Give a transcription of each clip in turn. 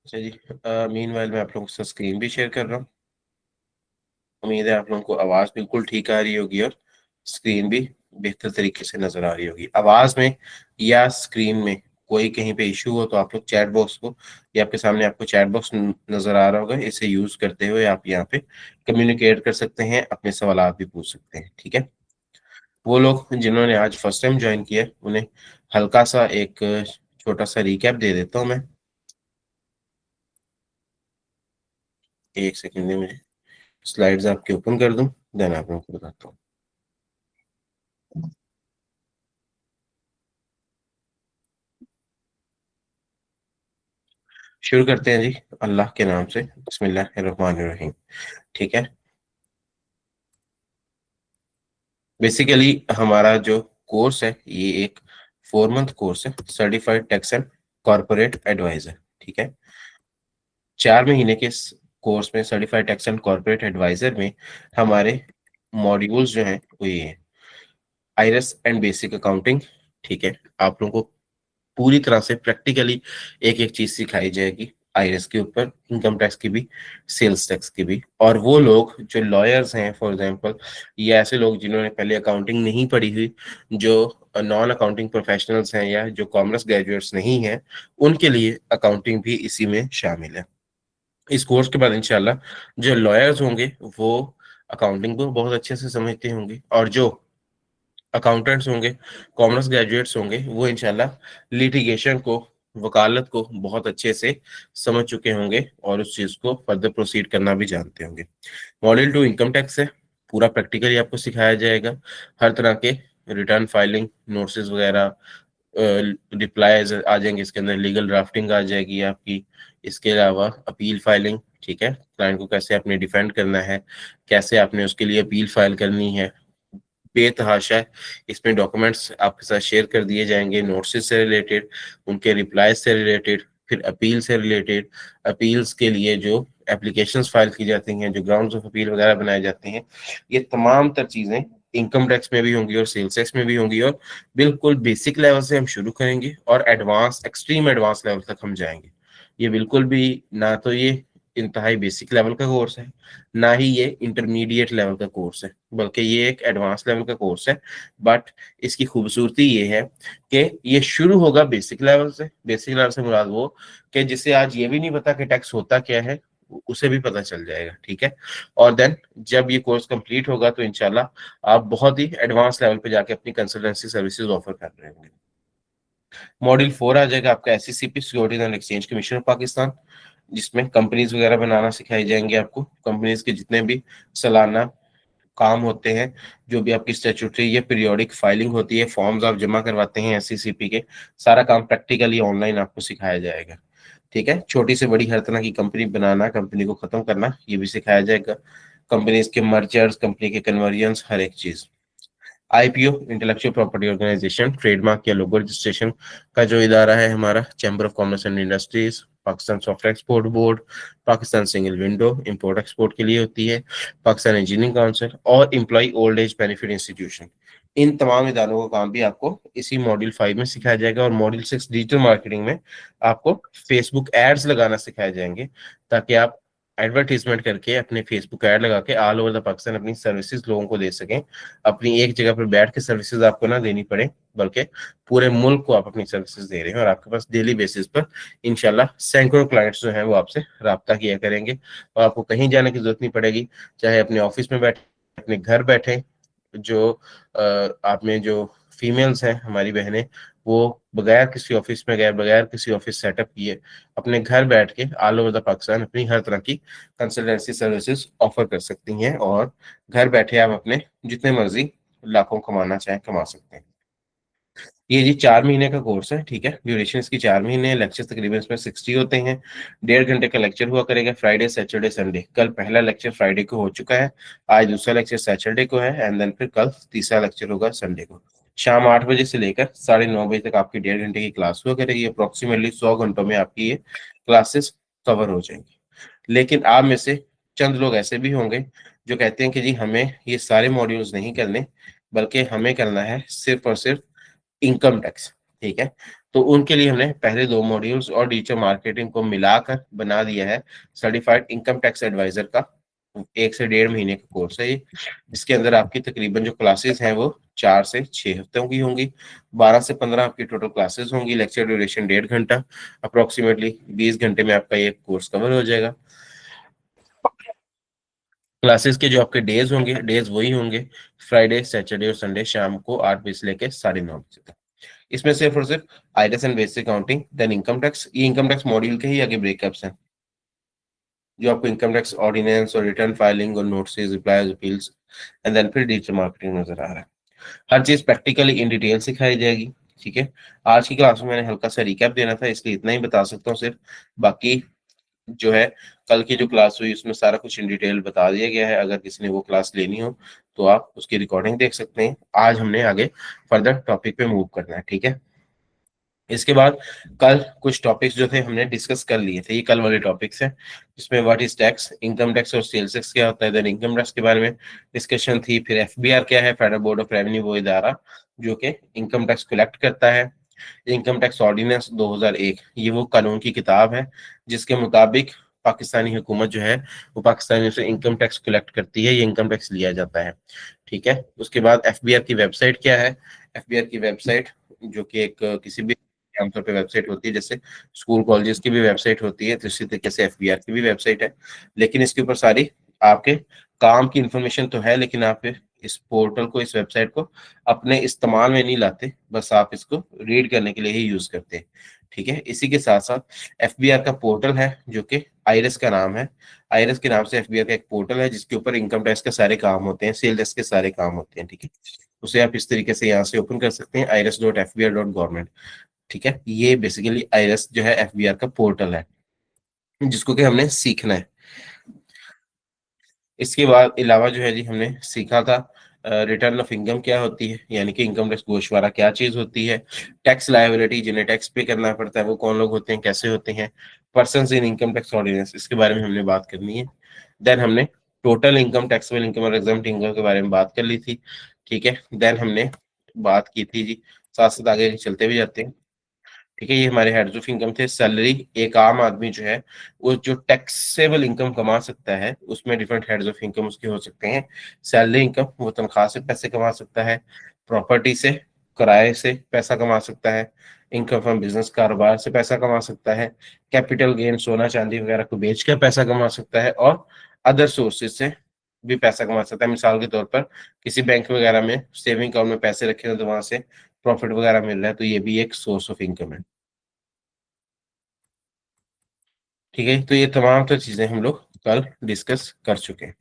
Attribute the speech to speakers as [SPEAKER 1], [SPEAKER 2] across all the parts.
[SPEAKER 1] अच्छा जी। मीनवाइल मैं आप लोगों के साथ स्क्रीन भी शेयर कर रहा हूँ। उम्मीद है आप लोगों को आवाज़ बिल्कुल ठीक आ रही होगी और स्क्रीन भी बेहतर तरीके से नज़र आ रही होगी। आवाज़ में या स्क्रीन में कोई कहीं पे इशू हो तो आप लोग चैट बॉक्स को, या आपके सामने आपको चैट बॉक्स नज़र आ रहा होगा, इसे यूज़ करते हुए आप यहाँ पे कम्युनिकेट कर सकते हैं, अपने सवालात भी पूछ सकते हैं। ठीक है। वो लोग जिन्होंने आज फर्स्ट टाइम ज्वाइन किया है, उन्हें हल्का सा एक छोटा सा रिकैप दे देता हूँ मैं। एक सेकंड में मुझे स्लाइड्स आपके ओपन कर दूं, देन आप लोगों को बताता हूँ। शुरू करते हैं जी, अल्लाह के नाम से, बिस्मिल्लाहिर्रहमानिर्रहीम। ठीक है। बेसिकली हमारा जो कोर्स है ये एक 4 मंथ कोर्स है, certified tax and corporate advisor. ठीक है। 4 महीने के इस कोर्स में, certified tax and corporate advisor में, हमारे मॉड्यूल्स जो हैं वो ये हैं। IRS and basic accounting. ठीक है। आप लोगों को पूरी तरह से प्रैक्टिकली एक एक चीज सिखाई जाएगी, आईआरएस के ऊपर, इनकम टैक्स की भी, सेल्स टैक्स की भी। और वो लोग जो लॉयर्स हैं फॉर एग्जांपल, या ऐसे लोग जिन्होंने पहले अकाउंटिंग नहीं पढ़ी हुई, जो नॉन अकाउंटिंग प्रोफेशनल्स हैं या जो कॉमर्स ग्रेजुएट्स नहीं हैं, उनके लिए अकाउंटिंग भी इसी में शामिल है। इस कोर्स के बाद इंशाल्लाह जो लॉयर्स होंगे वो अकाउंटिंग को बहुत अच्छे से समझते होंगे, और जो अकाउंटेंट्स होंगे, कॉमर्स ग्रेजुएट्स होंगे, वो इंशाल्लाह लिटिगेशन को, वकालत को बहुत अच्छे से समझ चुके होंगे और उस चीज़ को फर्दर प्रोसीड करना भी जानते होंगे। मॉड्यूल 2 इनकम टैक्स है। पूरा प्रैक्टिकली आपको सिखाया जाएगा। हर तरह के रिटर्न फाइलिंग, नोटिस वगैरह, रिप्लाईज आ जाएंगे इसके अंदर, लीगल ड्राफ्टिंग आ जाएगी आपकी। इसके अलावा अपील फाइलिंग। ठीक है। क्लाइंट को कैसे आपने डिफेंड करना है, कैसे आपने उसके लिए अपील फाइल करनी है, बेतहाशा है। इसमें डॉक्यूमेंट्स आपके साथ शेयर कर दिए जाएंगे, नोट्स से रिलेटेड, उनके रिप्लाई से रिलेटेड, फिर अपील से रिलेटेड, अपील्स के लिए जो एप्लीकेशंस फाइल की जाती हैं, जो ग्राउंड्स ऑफ अपील वगैरह बनाए जाते हैं, ये तमाम तर चीजें इनकम टैक्स में भी होंगी और सेल्स टैक्स में भी होंगी। और बिल्कुल बेसिक लेवल से हम शुरू करेंगे और एडवांस, एक्सट्रीम एडवांस लेवल तक हम जाएंगे। ये बिल्कुल भी ना तो ये इंतहाई बेसिक लेवल का कोर्स है, ना ही ये इंटरमीडिएट लेवल का कोर्स है, बल्कि ये एक एडवांस लेवल का कोर्स है। बट इसकी खूबसूरती ये है कि ये शुरू होगा बेसिक लेवल से। बेसिक लेवल से मुराद वो कि जिसे आज ये भी नहीं पता कि टैक्स होता क्या है, उसे भी पता चल जाएगा। ठीक है। और देन जब ये कोर्स कंप्लीट होगा तो इंशाल्लाह आप बहुत ही एडवांस लेवल पे जाके अपनी कंसल्टेंसी सर्विसेज ऑफर कर रहे होंगे। मॉड्यूल 4 आ जाएगा आपका SCCP, securities and exchange commission of Pakistan, जिसमें कंपनीज वगैरह बनाना सिखाई जाएंगे आपको। कंपनीज के जितने भी सालाना काम होते हैं, जो भी आपकी स्टैट्यूटरी या पीरियोडिक फाइलिंग होती है, फॉर्म्स आप जमा करवाते हैं एससीसीपी के, सारा काम प्रैक्टिकली ऑनलाइन आपको सिखाया जाएगा। ठीक है। छोटी से बड़ी हर तरह की कंपनी बनाना, कंपनी को खत्म करना, ये भी सिखाया जाएगा। कंपनीज के मर्जर्स, कंपनी के कन्वर्जन्स, हर एक चीज। IPO, intellectual property organisation, trademark या लोगो रजिस्ट्रेशन का जो इदारा है हमारा, chamber of commerce and industries, Pakistan software export board, Pakistan single window import export के लिए होती है, पाकिस्तान इंजीनियरिंग काउंसिल और employ old age benefit institution. इन तमाम इदारों का काम भी आपको इसी मॉड्यूल 5 में सिखाया जाएगा। और मॉड्यूल 6 डिजिटल मार्केटिंग में आपको फेसबुक एड्स लगाना सिखाए जाएंगे, ताकि आप एडवर्टीजमेंट करके, अपने फेसबुक ऐड लगा के ऑल ओवर द पाकिस्तान अपनी सर्विसेज लोगों को दे सकें। अपनी एक जगह पर बैठ के सर्विसेज आपको ना देनी पड़े, बल्कि पूरे मुल्क को आप अपनी सर्विसेज दे रहे हैं, और आपके पास डेली बेसिस पर इंशाल्लाह सैकड़ों क्लाइंट्स जो हैं वो आपसे राब्ता किया करेंगे, और आपको कहीं जाने की जरूरत नहीं पड़ेगी। चाहे अपने ऑफिस में बैठे, अपने घर बैठे, जो आप में जो फीमेल्स हैं हमारी बहनें, वो बगैर किसी ऑफिस में गए, बगैर किसी ऑफिस सेटअप किए, अपने घर बैठ के ऑल ओवर द पाकिस्तान अपनी हर तरह की कंसल्टेंसी सर्विसेज ऑफर कर सकती हैं, और घर बैठे आप अपने जितने मर्जी लाखों कमाना चाहें कमा सकते हैं। ये जी 4 महीने का कोर्स है। ठीक है। ड्यूरेशन इसकी 4 महीने, लेक्चर तकरीबन इसमें 60 होते हैं। 1.5 घंटे का लेक्चर हुआ करेगा, फ्राइडे सैटरडे संडे। कल पहला लेक्चर फ्राइडे को हो चुका है, आज दूसरा लेक्चर सैटरडे को है, एंड देन फिर कल तीसरा लेक्चर होगा संडे को। शाम 8 बजे से लेकर 9:30 बजे तक आपकी 1.5 घंटे की क्लास हुआ करेगी। अप्रोक्सीमेटली 100 घंटों में आपकी ये क्लासेस कवर हो जाएंगी। लेकिन आप में से चंद लोग ऐसे भी होंगे जो कहते हैं कि जी हमें ये सारे मॉड्यूल्स नहीं करने, बल्कि हमें करना है सिर्फ और सिर्फ इनकम टैक्स। ठीक है। तो उनके लिए हमने पहले 2 मॉड्यूल्स और डिजिटल मार्केटिंग को मिलाकर बना दिया है सर्टिफाइड इनकम टैक्स एडवाइजर का 1 से 1.5 महीने का कोर्स है ये, जिसके अंदर आपकी तकरीबन जो क्लासेस हैं वो 4 से 6 हफ्तों की होंगी। 12 से 15 आपकी टोटल क्लासेस होंगी। लेक्चर ड्यूरेशन 1.5 घंटा, अप्रोक्सीमेटली 20 घंटे में आपका ये कोर्स कवर हो जाएगा। क्लासेस के जो आपके डेज होंगे, डेज वही होंगे फ्राइडे, सैटरडे और संडे शाम को 8 बजे से लेकर 9:30 बजे तक। इसमें सिर्फ और सिर्फ ITS and basic accounting, then income tax, ये इनकम टैक्स मॉड्यूल के ही आगे ब्रेकअप्स हैं, जो आपको इनकम टैक्स ऑर्डिनेंस और रिटर्न फाइलिंग और notice, replies, appeals and then फिर डिजिटल मार्केटिंग नजर आ रहा है। हर चीज प्रैक्टिकली इन डिटेल सिखाई जाएगी। ठीक है, आज की क्लास में मैंने हल्का सा रिकैप देना था, इसलिए इतना ही बता सकता हूँ सिर्फ। बाकी जो है कल की जो क्लास हुई उसमें सारा कुछ इन डिटेल बता दिया गया है। अगर किसी ने वो क्लास लेनी हो तो आप उसकी रिकॉर्डिंग देख सकते हैं। आज हमने आगे फर्दर टॉपिक पे मूव करना है। ठीक है, इसके बाद कल कुछ टॉपिक्स जो थे हमने डिस्कस कर लिए थे, ये कल वाले टॉपिक्स हैं, जिसमें what is tax, income tax और सेल्स टैक्स क्या होता है, देन इनकम टैक्स के बारे में डिस्कशन थी। फिर एफबीआर क्या है, फेडरल बोर्ड ऑफ रेवेन्यू, वो इदारा जो कि इनकम टैक्स कलेक्ट करता है। इनकम टैक्स ऑर्डिनेंस 2001, ये वो कानून की किताब है जिसके मुताबिक पाकिस्तानी हुकूमत जो है वो पाकिस्तानियों से इनकम टैक्स कलेक्ट करती है, ये इनकम टैक्स लिया जाता है। ठीक है, उसके बाद एफबीआर की वेबसाइट क्या है, एफबीआर की वेबसाइट जो कि एक किसी भी आमतौर पे वेबसाइट होती है, जैसे स्कूल कॉलेजेस की भी वेबसाइट होती है, तो इसी तरीके से एफबीआर की भी वेबसाइट है। लेकिन इसके ऊपर सारी आपके काम की इंफॉर्मेशन तो है, लेकिन आप इस पोर्टल को, इस वेबसाइट को अपने इस्तेमाल में नहीं लाते, बस आप इसको रीड करने के लिए ही यूज करते हैं। ठीक है, इसी के साथ साथ एफबीआर का पोर्टल है जो कि आईरस का नाम है। आईरस के नाम से एफबीआर का एक पोर्टल है जिसके ऊपर इनकम टैक्स के सारे काम होते हैं, सेल टैक्स के सारे काम होते हैं। ठीक है, उसे आप इस तरीके से यहाँ से ओपन कर सकते हैं, irs.fbr.government। ठीक है, ये बेसिकली आईरस जो है एफबीआर का पोर्टल है जिसको कि हमने सीखना है। इसके बाद अलावा जो है जी हमने सीखा था रिटर्न ऑफ इनकम क्या होती है, यानी कि इनकम टैक्स गोशवारा क्या चीज होती है। टैक्स लायबिलिटी, जिन्हें टैक्स पे करना पड़ता है वो कौन लोग होते हैं, कैसे होते हैं। Persons in income tax ordinance, इसके बारे में हमने बात करनी है। देन हमने टोटल इनकम, टैक्सेबल इनकम और एग्जम्प्ट इनकम के बारे में बात कर ली थी। ठीक है, देन हमने बात की थी जी, साथ साथ आगे चलते भी जाते हैं। ठीक है, ये हमारे हेड्स ऑफ इनकम थे। सैलरी, एक आम आदमी जो है वो जो टैक्सेबल इनकम कमा सकता है, उसमें डिफरेंट हेड्स ऑफ इनकम उसके हो सकते हैं। सैलरी इनकम, वो तनख्वाह से पैसे कमा सकता है। प्रॉपर्टी से, किराए से पैसा कमा सकता है। इनकम फ्रॉम बिजनेस, कारोबार से पैसा कमा सकता है। कैपिटल गेन, सोना चांदी वगैरह को बेच कर पैसा कमा सकता है। और अदर सोर्सेज से भी पैसा कमा सकता है। मिसाल के तौर पर किसी बैंक वगैरह में सेविंग अकाउंट में पैसे रखे हैं तो वहां से प्रॉफिट वगैरह मिल रहा है, तो ये भी एक सोर्स ऑफ इनकम है। ठीक है, तो ये तमाम तो चीजें हम लोग कल डिस्कस कर चुके हैं।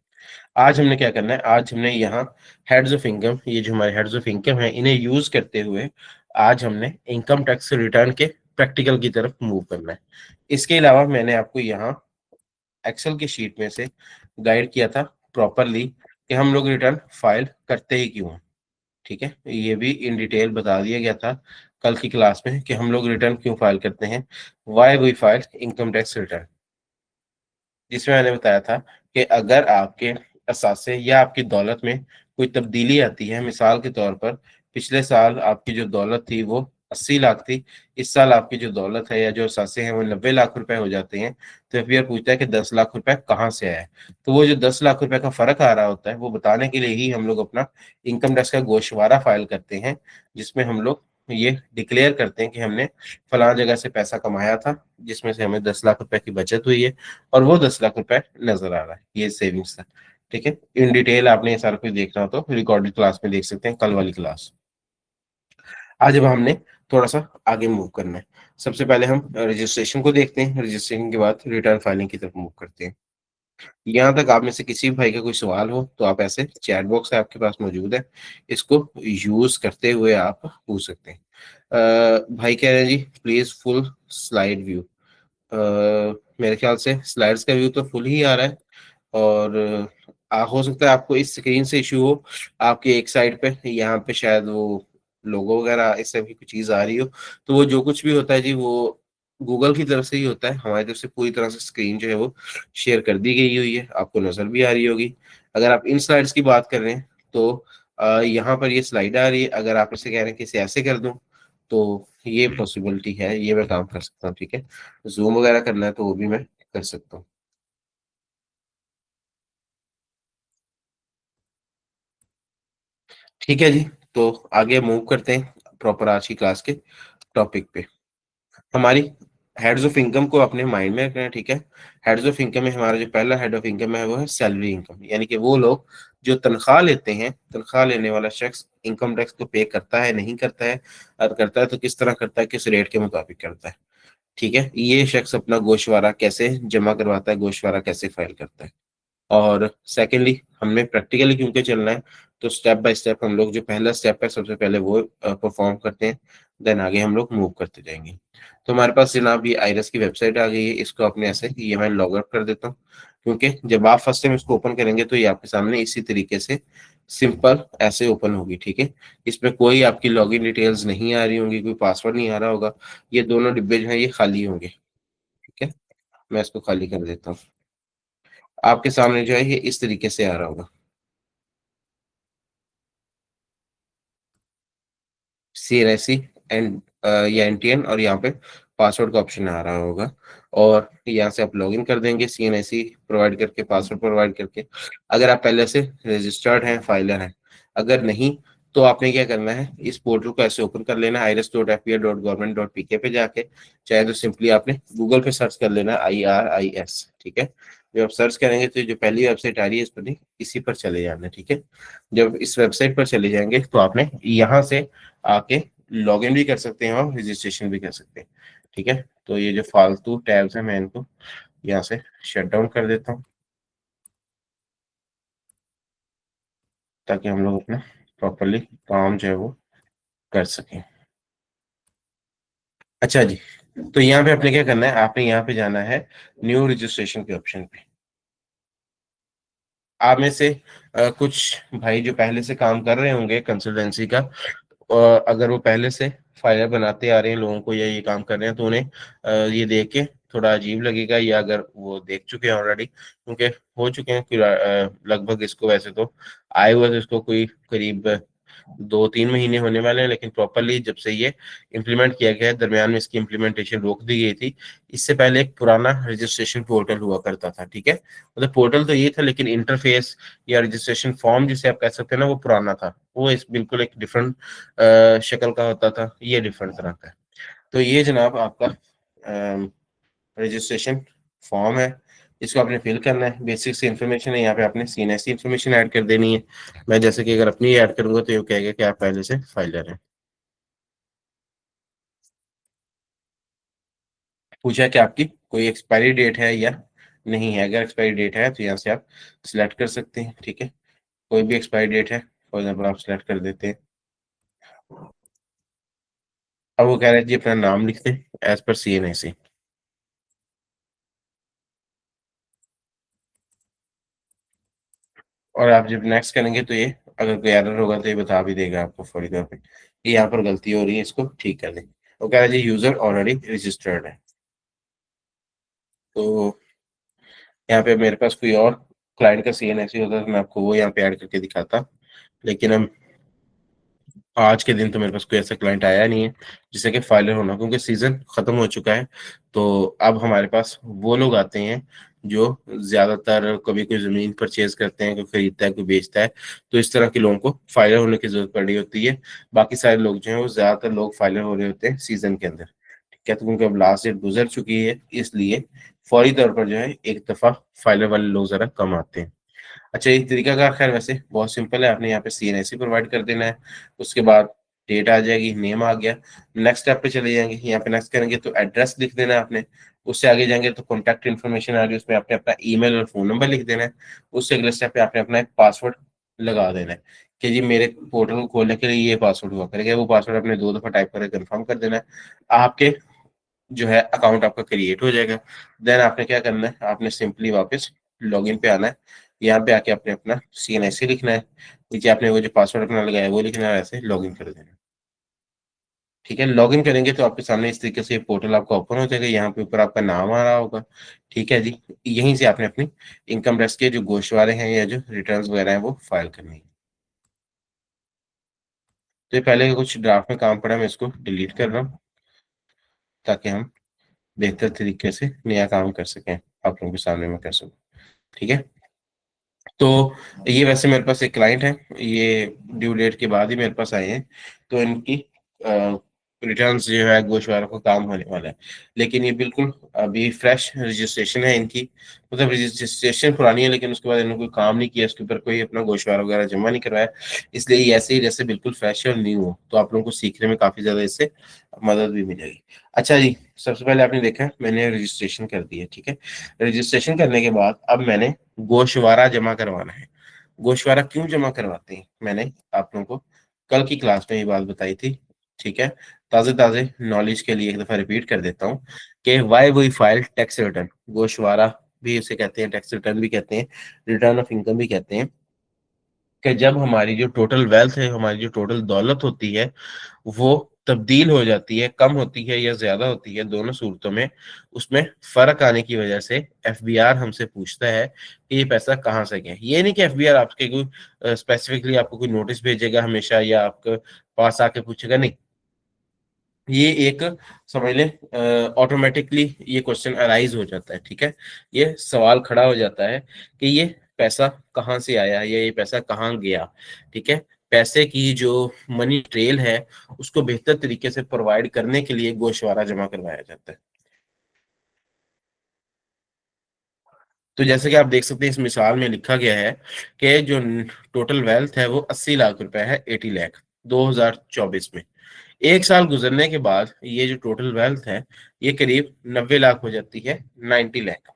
[SPEAKER 1] आज हमने क्या करना है, आज हमने यहाँ हेड्स ऑफ इनकम, ये जो हमारे हेड्स ऑफ इनकम है इन्हें यूज करते हुए आज हमने इनकम टैक्स रिटर्न के प्रैक्टिकल की तरफ मूव करना है। इसके अलावा मैंने आपको यहाँ एक्सेल की शीट में से गाइड किया था प्रॉपरली कि हम लोग रिटर्न फाइल करते ही क्यों हैं। ठीक है, ये भी इन डिटेल बता दिया गया था कल की क्लास में कि हम लोग रिटर्न क्यों फाइल करते हैं, why we file income tax return. जिसमें मैंने बताया था कि अगर आपके असासे या आपकी दौलत में कोई तब्दीली आती है, मिसाल के तौर पर पिछले साल आपकी जो दौलत थी वो 80 लाख थी, इस साल आपकी जो दौलत है या जो असासे हैं वो 90 लाख रुपए हो जाते हैं, तो एफबीआर पूछता है कि 10 लाख रुपए कहाँ से आया है। तो वो जो 10 लाख रुपए का फर्क आ रहा होता है वो बताने के लिए ही हम लोग अपना इनकम टैक्स का गोशवारा फाइल करते हैं, जिसमें हम लोग ये डिक्लेयर करते हैं कि हमने फलां जगह से पैसा कमाया था जिसमें से हमें 10 लाख रुपए की बचत हुई है, और वो 10 लाख रुपए नजर आ रहा है, ये सेविंग्स था। ठीक है, इन डिटेल आपने ये सारा कुछ देखना हो तो रिकॉर्डेड क्लास में देख सकते हैं, कल वाली क्लास। आज अब हमने थोड़ा सा आगे मूव करना है। सबसे पहले हम रजिस्ट्रेशन को देखते हैं, रजिस्ट्रेशन के बाद रिटर्न फाइलिंग की तरफ मूव करते हैं। यहाँ तक आप में से किसी भी भाई का कोई सवाल हो तो आप ऐसे चैट बॉक्स है आपके पास मौजूद है, इसको यूज करते हुए आप पूछ सकते हैं। भाई कह रहे हैं जी प्लीज फुल स्लाइड व्यू। मेरे ख्याल से स्लाइड्स का व्यू तो फुल ही आ रहा है, और हो सकता है आपको इस स्क्रीन से इशू हो, आपकी एक साइड पे यहाँ पे शायद वो लोगो वगैरह इससे भी कुछ चीज आ रही हो। तो वो जो कुछ भी होता है जी वो गूगल की तरफ से ही होता है, हमारी तरफ से पूरी तरह से स्क्रीन जो है वो शेयर कर दी गई हुई है, आपको नजर भी आ रही होगी। अगर आप इन स्लाइड्स की बात कर रहे हैं तो यहाँ पर ये स्लाइड आ रही है, अगर आप इसे कह रहे हैं कि इसे ऐसे कर दूं तो ये पॉसिबिलिटी है, ये मैं काम कर सकता हूँ, ठीक है। जूम वगैरह करना है तो वो भी मैं कर सकता हूँ। ठीक है जी। तो आगे मूव करते हैं प्रॉपर आज की क्लास के टॉपिक पे। हमारी हेड्स ऑफ इनकम को अपने माइंड में रखना है, ठीक है। हेड्स ऑफ इनकम में हमारा जो पहला हेड ऑफ इनकम है वो है सैलरी इनकम, यानी कि वो लोग जो तनख्वाह लेते हैं, तनख्वाह लेने वाला शख्स इनकम टैक्स को पे करता है नहीं करता है, और करता है तो किस तरह करता है, किस रेट के मुताबिक करता है, ठीक है। ये शख्स अपना गोशवारा कैसे जमा करवाता है, गोशवारा कैसे फाइल करता है। और सेकेंडली हमें प्रैक्टिकली क्योंकि चलना है, तो स्टेप बाय स्टेप हम लोग जो पहला स्टेप है सबसे पहले वो परफॉर्म करते हैं, देन आगे हम लोग मूव करते जाएंगे। तो हमारे पास जनाब ये आइरस की वेबसाइट आ गई है, इसको अपने ऐसे ये मैं लॉग आउट कर देता हूँ, क्योंकि जब आप फर्स्ट टाइम इसको ओपन करेंगे तो ये आपके सामने इसी तरीके से सिंपल ऐसे ओपन होगी, ठीक है। इसमें कोई आपकी लॉगिन डिटेल्स नहीं आ रही होंगी, कोई पासवर्ड नहीं आ रहा होगा, ये दोनों डिब्बे जो हैं ये खाली होंगे, ठीक है। मैं इसको खाली कर देता हूँ। आपके सामने जो है ये इस तरीके से आ रहा होगा, CNSC एंड या NTN, और यहाँ पे पासवर्ड का ऑप्शन आ रहा होगा, और यहाँ से आप लॉगिन कर देंगे CNSC प्रोवाइड करके, पासवर्ड प्रोवाइड करके। अगर आप पहले से रजिस्टर्ड हैं, फाइलर हैं, अगर नहीं तो आपने क्या करना है, इस पोर्टल को ऐसे ओपन कर लेना है irs.fpi.government.pk पे जाके, चाहे तो सिंपली आपने गूगल पे सर्च कर लेना IRIS, ठीक है। जब आप सर्च करेंगे तो जो पहली वेबसाइट आ रही है इस पर इसी पर चले जाना है, ठीक है। जब इस वेबसाइट पर चले जाएंगे तो आपने यहाँ से आके लॉगिन भी कर सकते हैं और रजिस्ट्रेशन भी कर सकते हैं, ठीक है। तो ये जो फालतू टैब्स हैं मैं इनको यहाँ से शट डाउन कर देता हूँ, ताकि हम लोग अपना प्रॉपरली काम जो है वो कर सकें। अच्छा जी। तो यहाँ पे आपने क्या करना है, आपने यहाँ पे जाना है न्यू रजिस्ट्रेशन के ऑप्शन पे। आप में से कुछ भाई जो पहले से काम कर रहे होंगे कंसल्टेंसी का, अगर वो पहले से फाइल बनाते आ रहे हैं लोगों को या ये काम कर रहे हैं, तो उन्हें ये देख के थोड़ा अजीब लगेगा, या अगर वो देख चुके हैं ऑलरेडी, क्योंकि हो चुके हैं लगभग इसको वैसे तो आए हुए थे इसको कोई करीब 2-3 महीने होने वाले हैं, लेकिन प्रॉपरली जब से ये इम्प्लीमेंट किया गया है, दरमियान में इसकी इम्प्लीमेंटेशन रोक दी गई थी। इससे पहले एक पुराना रजिस्ट्रेशन पोर्टल हुआ करता था, ठीक है। मतलब पोर्टल तो ये था, लेकिन इंटरफेस या रजिस्ट्रेशन फॉर्म जिसे आप कह सकते हैं ना, वो पुराना था, वो इस बिल्कुल एक डिफरेंट शक्ल का होता था, ये डिफरेंट तरह का है। तो ये जनाब आपका रजिस्ट्रेशन फॉर्म है, इसको आपने फिल करना है, बेसिक सी इन्फॉर्मेशन है, यहाँ पे आपने CNSC इन्फॉर्मेशन ऐड कर देनी है। मैं जैसे कि अगर अपनी ऐड करूंगा तो ये कहेगा कि आप पहले से फाइलर हैं। पूछा कि आपकी कोई एक्सपायरी डेट है या नहीं है, अगर एक्सपायरी डेट है तो यहाँ से आप सिलेक्ट कर सकते हैं, ठीक है। कोई भी एक्सपायरी डेट है फॉर एग्जाम्पल आप सिलेक्ट कर देते हैं। अब वो कह रहे हैं जी अपना नाम लिख दें एज पर CNSC, और आप जब नेक्स्ट करेंगे तो ये अगर कोई एरर होगा तो ये बता भी देगा आपको फौरी तौर पे कि यहाँ पर गलती हो रही है, इसको ठीक कर दें। वो कह रहा है जी यूजर ऑलरेडी रजिस्टर्ड है। तो यहाँ पे मेरे पास कोई और क्लाइंट का CNSC होता तो मैं आपको वो यहाँ पे ऐड करके दिखाता, लेकिन हम आज के दिन तो मेरे पास कोई ऐसा क्लाइंट आया नहीं है जिससे कि फाइलर होना, क्योंकि सीजन खत्म हो चुका है। तो अब हमारे पास वो लोग आते हैं जो ज्यादातर कभी कोई जमीन परचेज करते हैं, कोई खरीदता है, कोई बेचता है, तो इस तरह के लोगों को फाइलर होने की जरूरत पड़ रही होती है। बाकी सारे लोग जो हैं वो ज्यादातर लोग फाइलर हो रहे होते हैं सीजन के अंदर, ठीक है। तो क्योंकि अब लास्ट डेट गुजर चुकी है, इसलिए फौरी तौर पर जो है एक दफा फाइलर वाले लोग जरा कम आते हैं। अच्छा, एक तरीका का खैर वैसे बहुत सिंपल है, आपने यहाँ पे CNSC प्रोवाइड कर देना है, उसके बाद डेट आ जाएगी, नेम आ गया। नेक्स्ट स्टेप पे चले जाएंगे, यहाँ पे नेक्स्ट करेंगे तो एड्रेस लिख देना है आपने। उससे आगे जाएंगे तो कॉन्टैक्ट इन्फॉर्मेशन आ गई, उसमें आपने अपना ईमेल और फोन नंबर लिख देना है। उससे अगले स्टेप पे आपने अपना एक पासवर्ड लगा देना है कि जी मेरे पोर्टल को खोलने के लिए ये पासवर्ड हुआ करेगा, वो पासवर्ड आपने 2 दफा टाइप करके कंफर्म कर देना है। आपके जो है अकाउंट आपका क्रिएट हो जाएगा। देन आपने क्या करना है, आपने सिंपली वापस लॉगिन पे आना है, यहाँ पे आके आपने अपना CNSC लिखना है, नीचे आपने वो जो पासवर्ड अपना लगाया है वो लिखना है, ऐसे लॉगिन कर देना है, ठीक है। लॉगिन करेंगे तो आपके सामने इस तरीके से पोर्टल आपका ओपन हो जाएगा, यहाँ पे ऊपर आपका नाम आ रहा होगा, ठीक है जी। यहीं से आपने अपनी इनकम टैक्स के जो गोशवारे हैं या जो रिटर्न्स वगैरह हैं वो फाइल करनी है। तो ये पहले कुछ ड्राफ्ट में काम पड़ा, मैं इसको डिलीट कर रहा हूँ ताकि हम बेहतर तरीके से नया काम कर सकें, आप लोगों के सामने मैं कर सकूं। ठीक है, तो ये वैसे मेरे पास एक क्लाइंट है, ये ड्यू डेट के बाद ही मेरे पास आए हैं, तो इनकी रिटर्न्स जो है गोशवारा को काम होने वाला है। लेकिन ये बिल्कुल अभी फ्रेश रजिस्ट्रेशन है इनकी, मतलब रजिस्ट्रेशन पुरानी है लेकिन उसके बाद इन्होंने कोई काम नहीं किया, उसके ऊपर कोई अपना गोशवारा वगैरह जमा नहीं करवाया, इसलिए ये ऐसे ही जैसे बिल्कुल फ्रेश है और न्यू हो, तो आप लोगों को सीखने में काफी ज्यादा इससे मदद भी मिलेगी। अच्छा जी, सबसे पहले आपने देखा मैंने रजिस्ट्रेशन कर दी है, ठीक है। रजिस्ट्रेशन करने के बाद अब मैंने गोशवारा जमा करवाना है। गोशवारा क्यों जमा करवाते हैं, मैंने आप लोगों को कल की क्लास में ये बात बताई थी, ठीक है। ताजे ताजे नॉलेज के लिए एक दफा रिपीट कर देता हूँ कि why we file tax return. गोशवारा भी उसे कहते हैं, टैक्स रिटर्न भी कहते हैं, रिटर्न ऑफ इनकम भी कहते हैं, कि जब हमारी जो टोटल वेल्थ है, हमारी जो टोटल दौलत होती है, वो तब्दील हो जाती है, कम होती है या ज्यादा होती है, दोनों सूरतों में उसमें फर्क आने की वजह से एफबीआर हमसे पूछता है कि ये पैसा कहाँ से गया। ये नहीं कि एफबीआर आपके कोई स्पेसिफिकली आपको कोई नोटिस भेजेगा हमेशा या आपके पास आके पूछेगा, नहीं। ये एक समझ लें ऑटोमेटिकली ये क्वेश्चन अराइज हो जाता है, ठीक है। ये सवाल खड़ा हो जाता है कि ये पैसा कहाँ से आया या ये पैसा कहाँ गया, ठीक है। पैसे की जो मनी ट्रेल है उसको बेहतर तरीके से प्रोवाइड करने के लिए गोशवारा जमा करवाया जाता है। तो जैसे कि आप देख सकते हैं इस मिसाल में लिखा गया है कि जो टोटल वेल्थ है वो 80 लाख रुपए है, 80 लाख 2024 में। एक साल गुजरने के बाद ये जो टोटल वेल्थ है ये करीब 90 लाख हो जाती है, 90 लाख,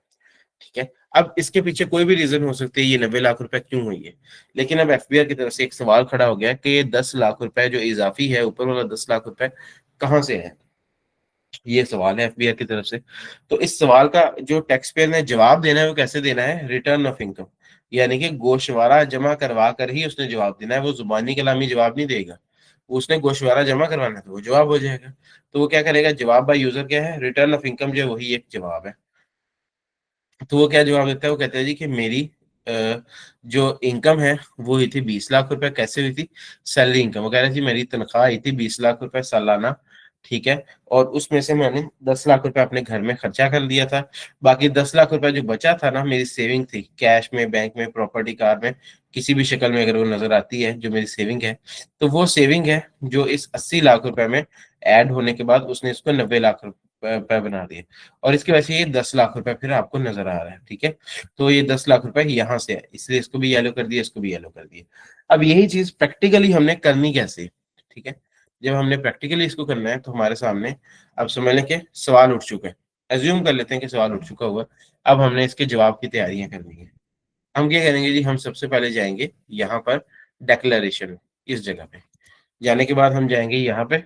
[SPEAKER 1] ठीक है। अब इसके पीछे कोई भी रीजन हो सकती है ये 90 लाख रुपए क्यों हुई है, लेकिन अब एफबीआर की तरफ से एक सवाल खड़ा हो गया कि ये 10 लाख रुपए जो इजाफी है, ऊपर वाला 10 लाख रुपए कहाँ से है, ये सवाल है एफबीआर की तरफ से। तो इस सवाल का जो टैक्स पेयर ने जवाब देना है वो कैसे देना है, रिटर्न ऑफ इनकम, यानी कि गोशवारा जमा करवा कर ही उसने जवाब देना है, वो जुबानी कलामी जवाब नहीं देगा। उसने गोशवारा जमा करवाना है तो वो जवाब हो जाएगा। तो वो क्या करेगा, जवाब बाय यूजर क्या है, रिटर्न ऑफ इनकम जो है वही एक जवाब है। तो वो क्या जवाब देता है, वो कहता है जी कि मेरी जो इनकम है वो हुई थी 20 लाख रुपए। कैसे हुई थी, सैलरी इनकम। वो कह रहे जी मेरी तनख्वाह आई थी 20 लाख रुपए सालाना, ठीक है। और उसमें से मैंने 10 लाख रुपए अपने घर में खर्चा कर दिया था, बाकी 10 लाख रुपए जो बचा था ना, मेरी सेविंग थी, कैश में, बैंक में, प्रॉपर्टी, कार में, किसी भी शक्ल में अगर वो नजर आती है जो मेरी सेविंग है, तो वो सेविंग है जो इस 80 लाख रुपए में ऐड होने के बाद उसने इसको 90 लाख रुपए बना दिया। और इसकी वजह से ये 10 लाख रुपए फिर आपको नजर आ रहा है, ठीक है। तो ये 10 लाख रुपए यहाँ से है, इसलिए इसको भी येलो कर दिया, इसको भी येलो कर दिया। अब यही चीज प्रैक्टिकली हमने करनी कैसे, ठीक है। जब हमने प्रैक्टिकली इसको करना है तो हमारे सामने अब समझ लें कि सवाल उठ चुका है, एज्यूम कर लेते हैं कि सवाल उठ चुका हुआ। अब हमने इसके जवाब की तैयारियां करनी है। हम क्या करेंगे जी, हम सबसे पहले जाएंगे यहाँ पर डेक्लेरेशन, इस जगह पे जाने के बाद हम जाएंगे यहाँ पे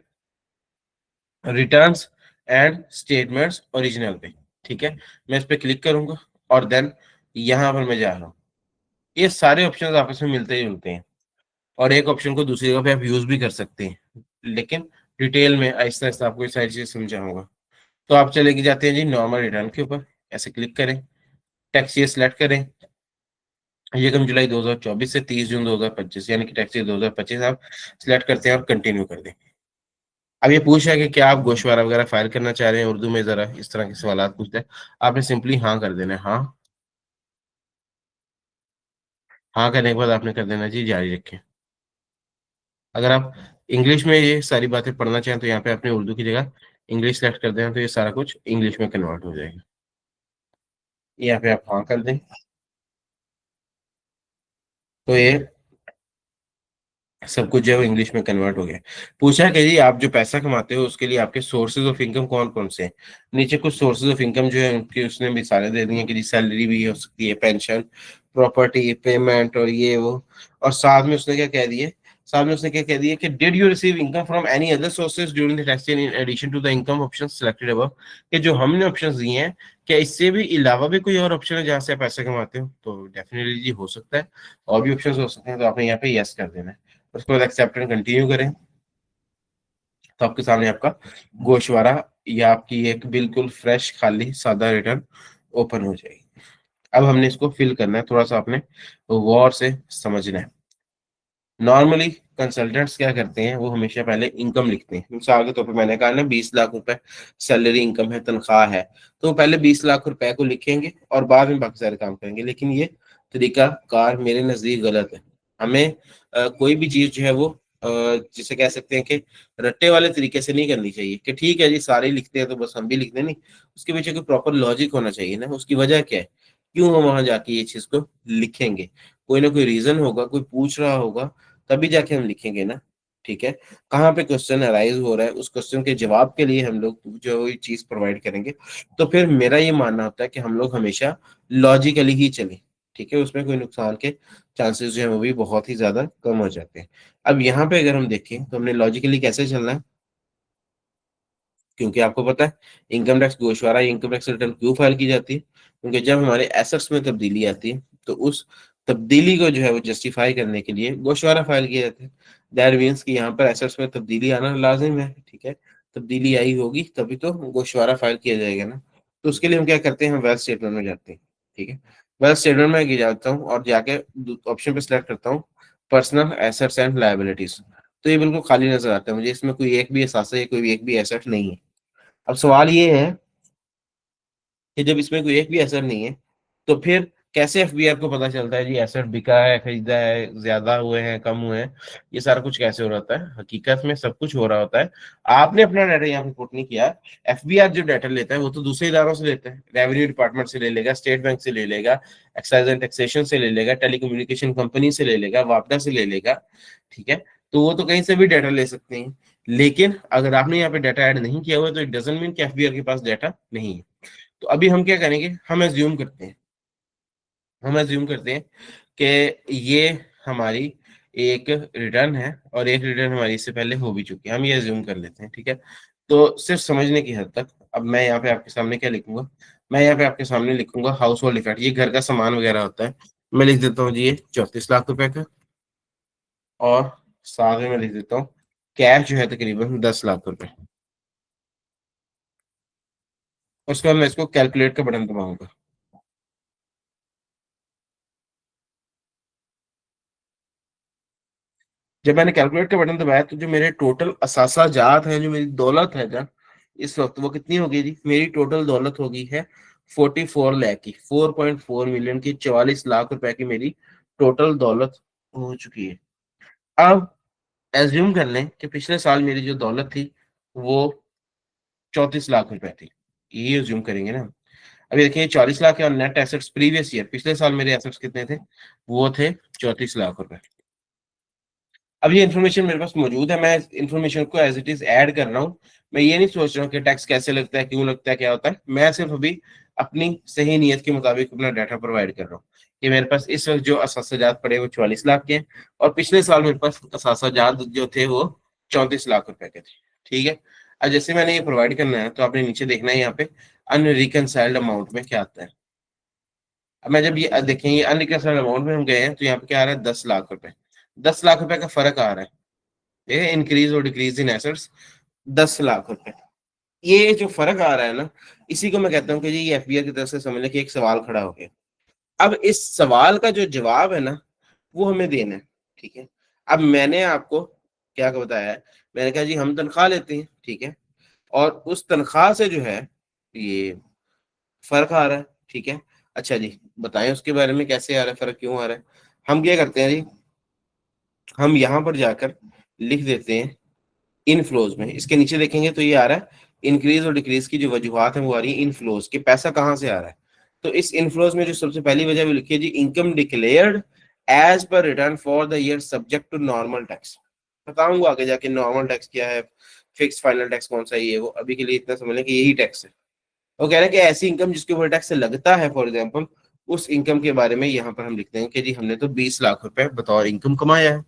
[SPEAKER 1] रिटर्न्स एंड स्टेटमेंट्स ओरिजिनल पे, ठीक है। मैं इस पे क्लिक करूंगा और देन यहाँ पर मैं जा रहा हूँ। ये सारे ऑप्शंस आपस में मिलते ही जुलते हैं और एक ऑप्शन को दूसरी जगह पे आप यूज भी कर सकते हैं, लेकिन डिटेल में आहिस्ता आहिस्ता आपको ये सारी चीजें समझाऊंगा। तो आप चले के जाते हैं जी नॉर्मल रिटर्न के ऊपर, ऐसे क्लिक करें, टैक्स ईयर सेलेक्ट करें, यकम जुलाई 2024 से 30 जून 2025, यानी कि टैक्स ईयर 2025 आप सिलेक्ट करते हैं और कंटिन्यू कर दें। अब ये पूछ रहा है कि क्या आप गोशवारा वगैरह फाइल करना चाह रहे हैं, उर्दू में जरा इस तरह के सवाल पूछते हैं। आपने सिंपली हाँ कर देना है, हाँ। हाँ करने के बाद आपने कर देना जी जारी रखें। अगर आप इंग्लिश में ये सारी बातें पढ़ना चाहें तो यहाँ पे अपने उर्दू की जगह इंग्लिश सेलेक्ट कर देना, तो ये सारा कुछ इंग्लिश में कन्वर्ट हो जाएगा। यहाँ पे आप हाँ कर दें तो ये सब कुछ जो है वो इंग्लिश में कन्वर्ट हो गया। पूछा कि जी आप जो पैसा कमाते हो उसके लिए आपके सोर्सेज ऑफ इनकम कौन कौन से हैं। नीचे कुछ सोर्सेज ऑफ इनकम जो है उनकी उसने मिसालें दे दी हैं कि जी सैलरी भी हो सकती है, पेंशन, प्रॉपर्टी, पेमेंट और ये वो। और साथ में उसने क्या कह दिया, साथ में उसने क्या कह दिया कि did you receive income from any other sources during the tax year in addition to the income option selected above. कि जो हमने ऑप्शंस दिए हैं क्या इससे भी अलावा भी कोई और ऑप्शन है जहाँ से आप पैसा कमाते हो, तो डेफिनेटली जी हो सकता है, और भी ऑप्शंस हो सकते हैं। तो आपने यहाँ पे यस कर देना है, उसके बाद एक्सेप्ट एंड कंटिन्यू करें, तो आपके सामने आपका गोशवारा या आपकी एक बिल्कुल फ्रेश खाली सादा रिटर्न ओपन हो जाएगी। अब हमने इसको फिल करना है, थोड़ा सा आपने गौर से समझना है। नॉर्मली कंसल्टेंट्स क्या करते हैं, वो हमेशा पहले इनकम लिखते हैं। मिसाल के तौर पर मैंने कहा ना 20 लाख रुपए सैलरी इनकम है, तनख्वाह है, तो वो पहले 20 लाख रुपए को लिखेंगे और बाद में बाकी सारे काम करेंगे। लेकिन ये तरीका कार मेरे नजदीक गलत है। हमें कोई भी चीज जो है वो जिसे कह सकते हैं कि रट्टे वाले तरीके से नहीं करनी चाहिए कि ठीक है जी सारे ही लिखते हैं तो बस हम भी लिख दें। नहीं, उसके पीछे कोई प्रॉपर लॉजिक होना चाहिए ना, उसकी वजह क्या है, क्यों हम वहां जाके ये चीज को लिखेंगे। कोई ना कोई रीजन होगा, कोई पूछ रहा होगा, तभी जाके हम लिखेंगे ना। ठीक है, कहाँ पे क्वेश्चन अराइज हो रहा है, उस क्वेश्चन के जवाब के लिए हम लोग जो ये चीज प्रोवाइड करेंगे। तो फिर मेरा ये मानना होता है कि हम लोग हमेशा लॉजिकली ही चलें। ठीक है, उसमें कोई नुकसान के चांसेस जो है वो भी बहुत ही ज्यादा कम हो जाते हैं। अब यहाँ पे अगर हम देखें तो हमने लॉजिकली कैसे चलना है, क्योंकि आपको पता है इनकम टैक्स गोशवारा इनकम टैक्स रिटर्न क्यों फाइल की जाती है, क्योंकि जब हमारे एसेट्स में तब्दीली आती है तो उस तब्दीली को जो है वो जस्टिफाई करने के लिए गोशवारा फाइल किया जाता है। दैट मीन्स कि यहाँ पर एसेट्स में तब्दीली आना लाजिम है। ठीक है, तब्दीली आई होगी तभी तो गोशवारा फाइल किया जाएगा ना। तो उसके लिए हम क्या करते हैं, हम वेल्थ स्टेटमेंट में जाते हैं। ठीक है, वेल्थ स्टेटमेंट में जाता हूँ और जाके ऑप्शन पे सिलेक्ट करता हूँ पर्सनल एसेट्स एंड लायबिलिटीज। तो ये बिल्कुल खाली नजर आता है मुझे, इसमें कोई एक भी एसासा या कोई एक भी एसेट नहीं है। अब सवाल ये है कि जब इसमें कोई एक भी असर नहीं है तो फिर कैसे एफबीआर को पता चलता है जी एसेट बिका है, खरीदा है, ज्यादा हुए हैं, कम हुए हैं। ये सारा कुछ कैसे हो रहा होता है, हकीकत में सब कुछ हो रहा होता है। आपने अपना डाटा यहाँ पे पुट नहीं किया। एफबीआर जो डाटा लेता है वो तो दूसरे इदारों से लेता है, रेवेन्यू डिपार्टमेंट से ले लेगा, स्टेट बैंक से ले लेगा, एक्साइज एंड टैक्सेशन से ले लेगा, टेलीकम्युनिकेशन कंपनी से ले लेगा, वापडा से ले लेगा। ठीक है, तो वो तो कहीं से भी डाटा ले सकते हैं। लेकिन अगर आपने यहाँ पे डाटा ऐड नहीं किया हुआ है, तो इट डजंट मीन कि एफबीआर के पास डाटा नहीं है। तो अभी हम क्या करेंगे, हम एज्यूम करते हैं कि ये हमारी एक रिटर्न है और एक रिटर्न हमारी इससे पहले हो भी चुकी है, हम ये एज्यूम कर लेते हैं। ठीक है, तो सिर्फ समझने की हद तक अब मैं यहाँ पे आपके सामने क्या लिखूंगा, मैं यहाँ पे आपके सामने लिखूंगा हाउस होल्ड इफेक्ट, ये घर का सामान वगैरह होता है। मैं लिख देता हूँ जी ये 34 लाख रुपए का, और साथ में मैं लिख देता हूँ कैश जो है तकरीबन 10 लाख रुपए। उसके बाद मैं इसको कैलकुलेट का बटन दबाऊंगा। जब मैंने कैलकुलेट का बटन दबाया तो जो मेरे टोटल असासा जात है, जो मेरी दौलत है जब इस वक्त, वो कितनी होगी जी, मेरी टोटल दौलत होगी है 44 लाख की, 4.4 मिलियन की, 44 लाख रुपए की मेरी टोटल दौलत हो चुकी है। अब एज्यूम कर लें कि पिछले साल मेरी जो दौलत थी वो 34 लाख रुपए थी, ये एज्यूम करेंगे ना। अभी देखिए 40 लाख है, और नेट एसेट्स प्रीवियस ईयर पिछले साल मेरे एसेट्स कितने थे, वो थे 34 लाख रुपए। अब ये इन्फॉर्मेशन मेरे पास मौजूद है, मैं इन्फॉर्मेशन को एज इट इज ऐड कर रहा हूँ। मैं ये नहीं सोच रहा हूँ कि टैक्स कैसे लगता है, क्यों लगता है, क्या होता है। मैं सिर्फ अभी अपनी सही नीयत के मुताबिक अपना डाटा प्रोवाइड कर रहा हूँ कि मेरे पास इस वक्त जो असासाजात पड़े वो 44 लाख के हैं, और पिछले साल मेरे पास असासाजात जो थे वो 34 लाख रुपए के थे। ठीक है, अब जैसे मैंने ये प्रोवाइड करना है तो आपने नीचे देखना है यहाँ पे अनरिकनसाइल्ड अमाउंट में क्या आता है। अब मैं जब ये देखें ये अनरिकनसाइल्ड अमाउंट में हम गए हैं तो यहाँ पे क्या आ रहा है, 10 लाख रुपए। 10 लाख रुपए का फर्क आ रहा है, ठीक है, इंक्रीज और डिक्रीज इन एसेट्स 10 लाख रुपए। ये जो फर्क आ रहा है ना, इसी को मैं कहता हूँ कि जी ये एफबीआई की तरफ से समझ लें कि एक सवाल खड़ा हो गया। अब इस सवाल का जो जवाब है ना, वो हमें देना है। ठीक है, अब मैंने आपको क्या बताया है, मैंने कहा जी हम तनख्वाह लेते हैं। ठीक है, और उस तनख्वाह से जो है ये फर्क आ रहा है। ठीक है, अच्छा जी बताएं उसके बारे में, कैसे आ रहा है फर्क, क्यों आ रहा है। हम क्या करते हैं जी, हम यहाँ पर जाकर लिख देते हैं इनफ्लोज में, इसके नीचे देखेंगे तो ये आ रहा है इंक्रीज और डिक्रीज की जो वजूहत है वो आ रही है इनफ्लोज के, पैसा कहाँ से आ रहा है। तो इस इनफ्लोज में जो सबसे पहली वजह वो लिखी है जी, income declared as per return for the year subject to normal tax. बताऊंगा आगे जाके नॉर्मल टैक्स क्या है, फिक्स फाइनल टैक्स कौन सा है, ये वो अभी के लिए इतना समझ लें कि यही टैक्स है। वो कह रहे हैं कि ऐसी इनकम जिसके ऊपर टैक्स लगता है, फॉर एग्जाम्पल उस इनकम के बारे में यहाँ पर हम लिखते हैं कि जी हमने तो 20 लाख रुपए बतौर इनकम कमाया है।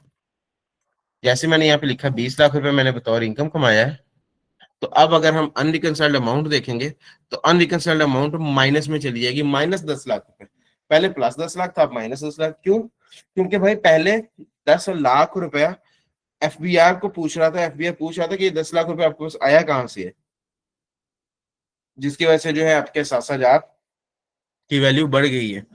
[SPEAKER 1] जैसे मैंने यहाँ पे लिखा 20 लाख रुपए मैंने बतौर इनकम कमाया है। तो अब अगर हम अनरिकनसाइल्ड अमाउंट देखेंगे तो अनरिकनसाइल्ड अमाउंट माइनस में चली जाएगी, -10 लाख रुपए। पहले +10 लाख था, अब -10 लाख। क्यों? क्योंकि भाई पहले 10 लाख रुपया एफबीआर को पूछ रहा था, एफबीआर पूछ रहा था कि ये 10 लाख रुपए आपको पास आया कहाँ से है, जिसकी वजह से जो है आपके सासाजात की वैल्यू बढ़ गई है।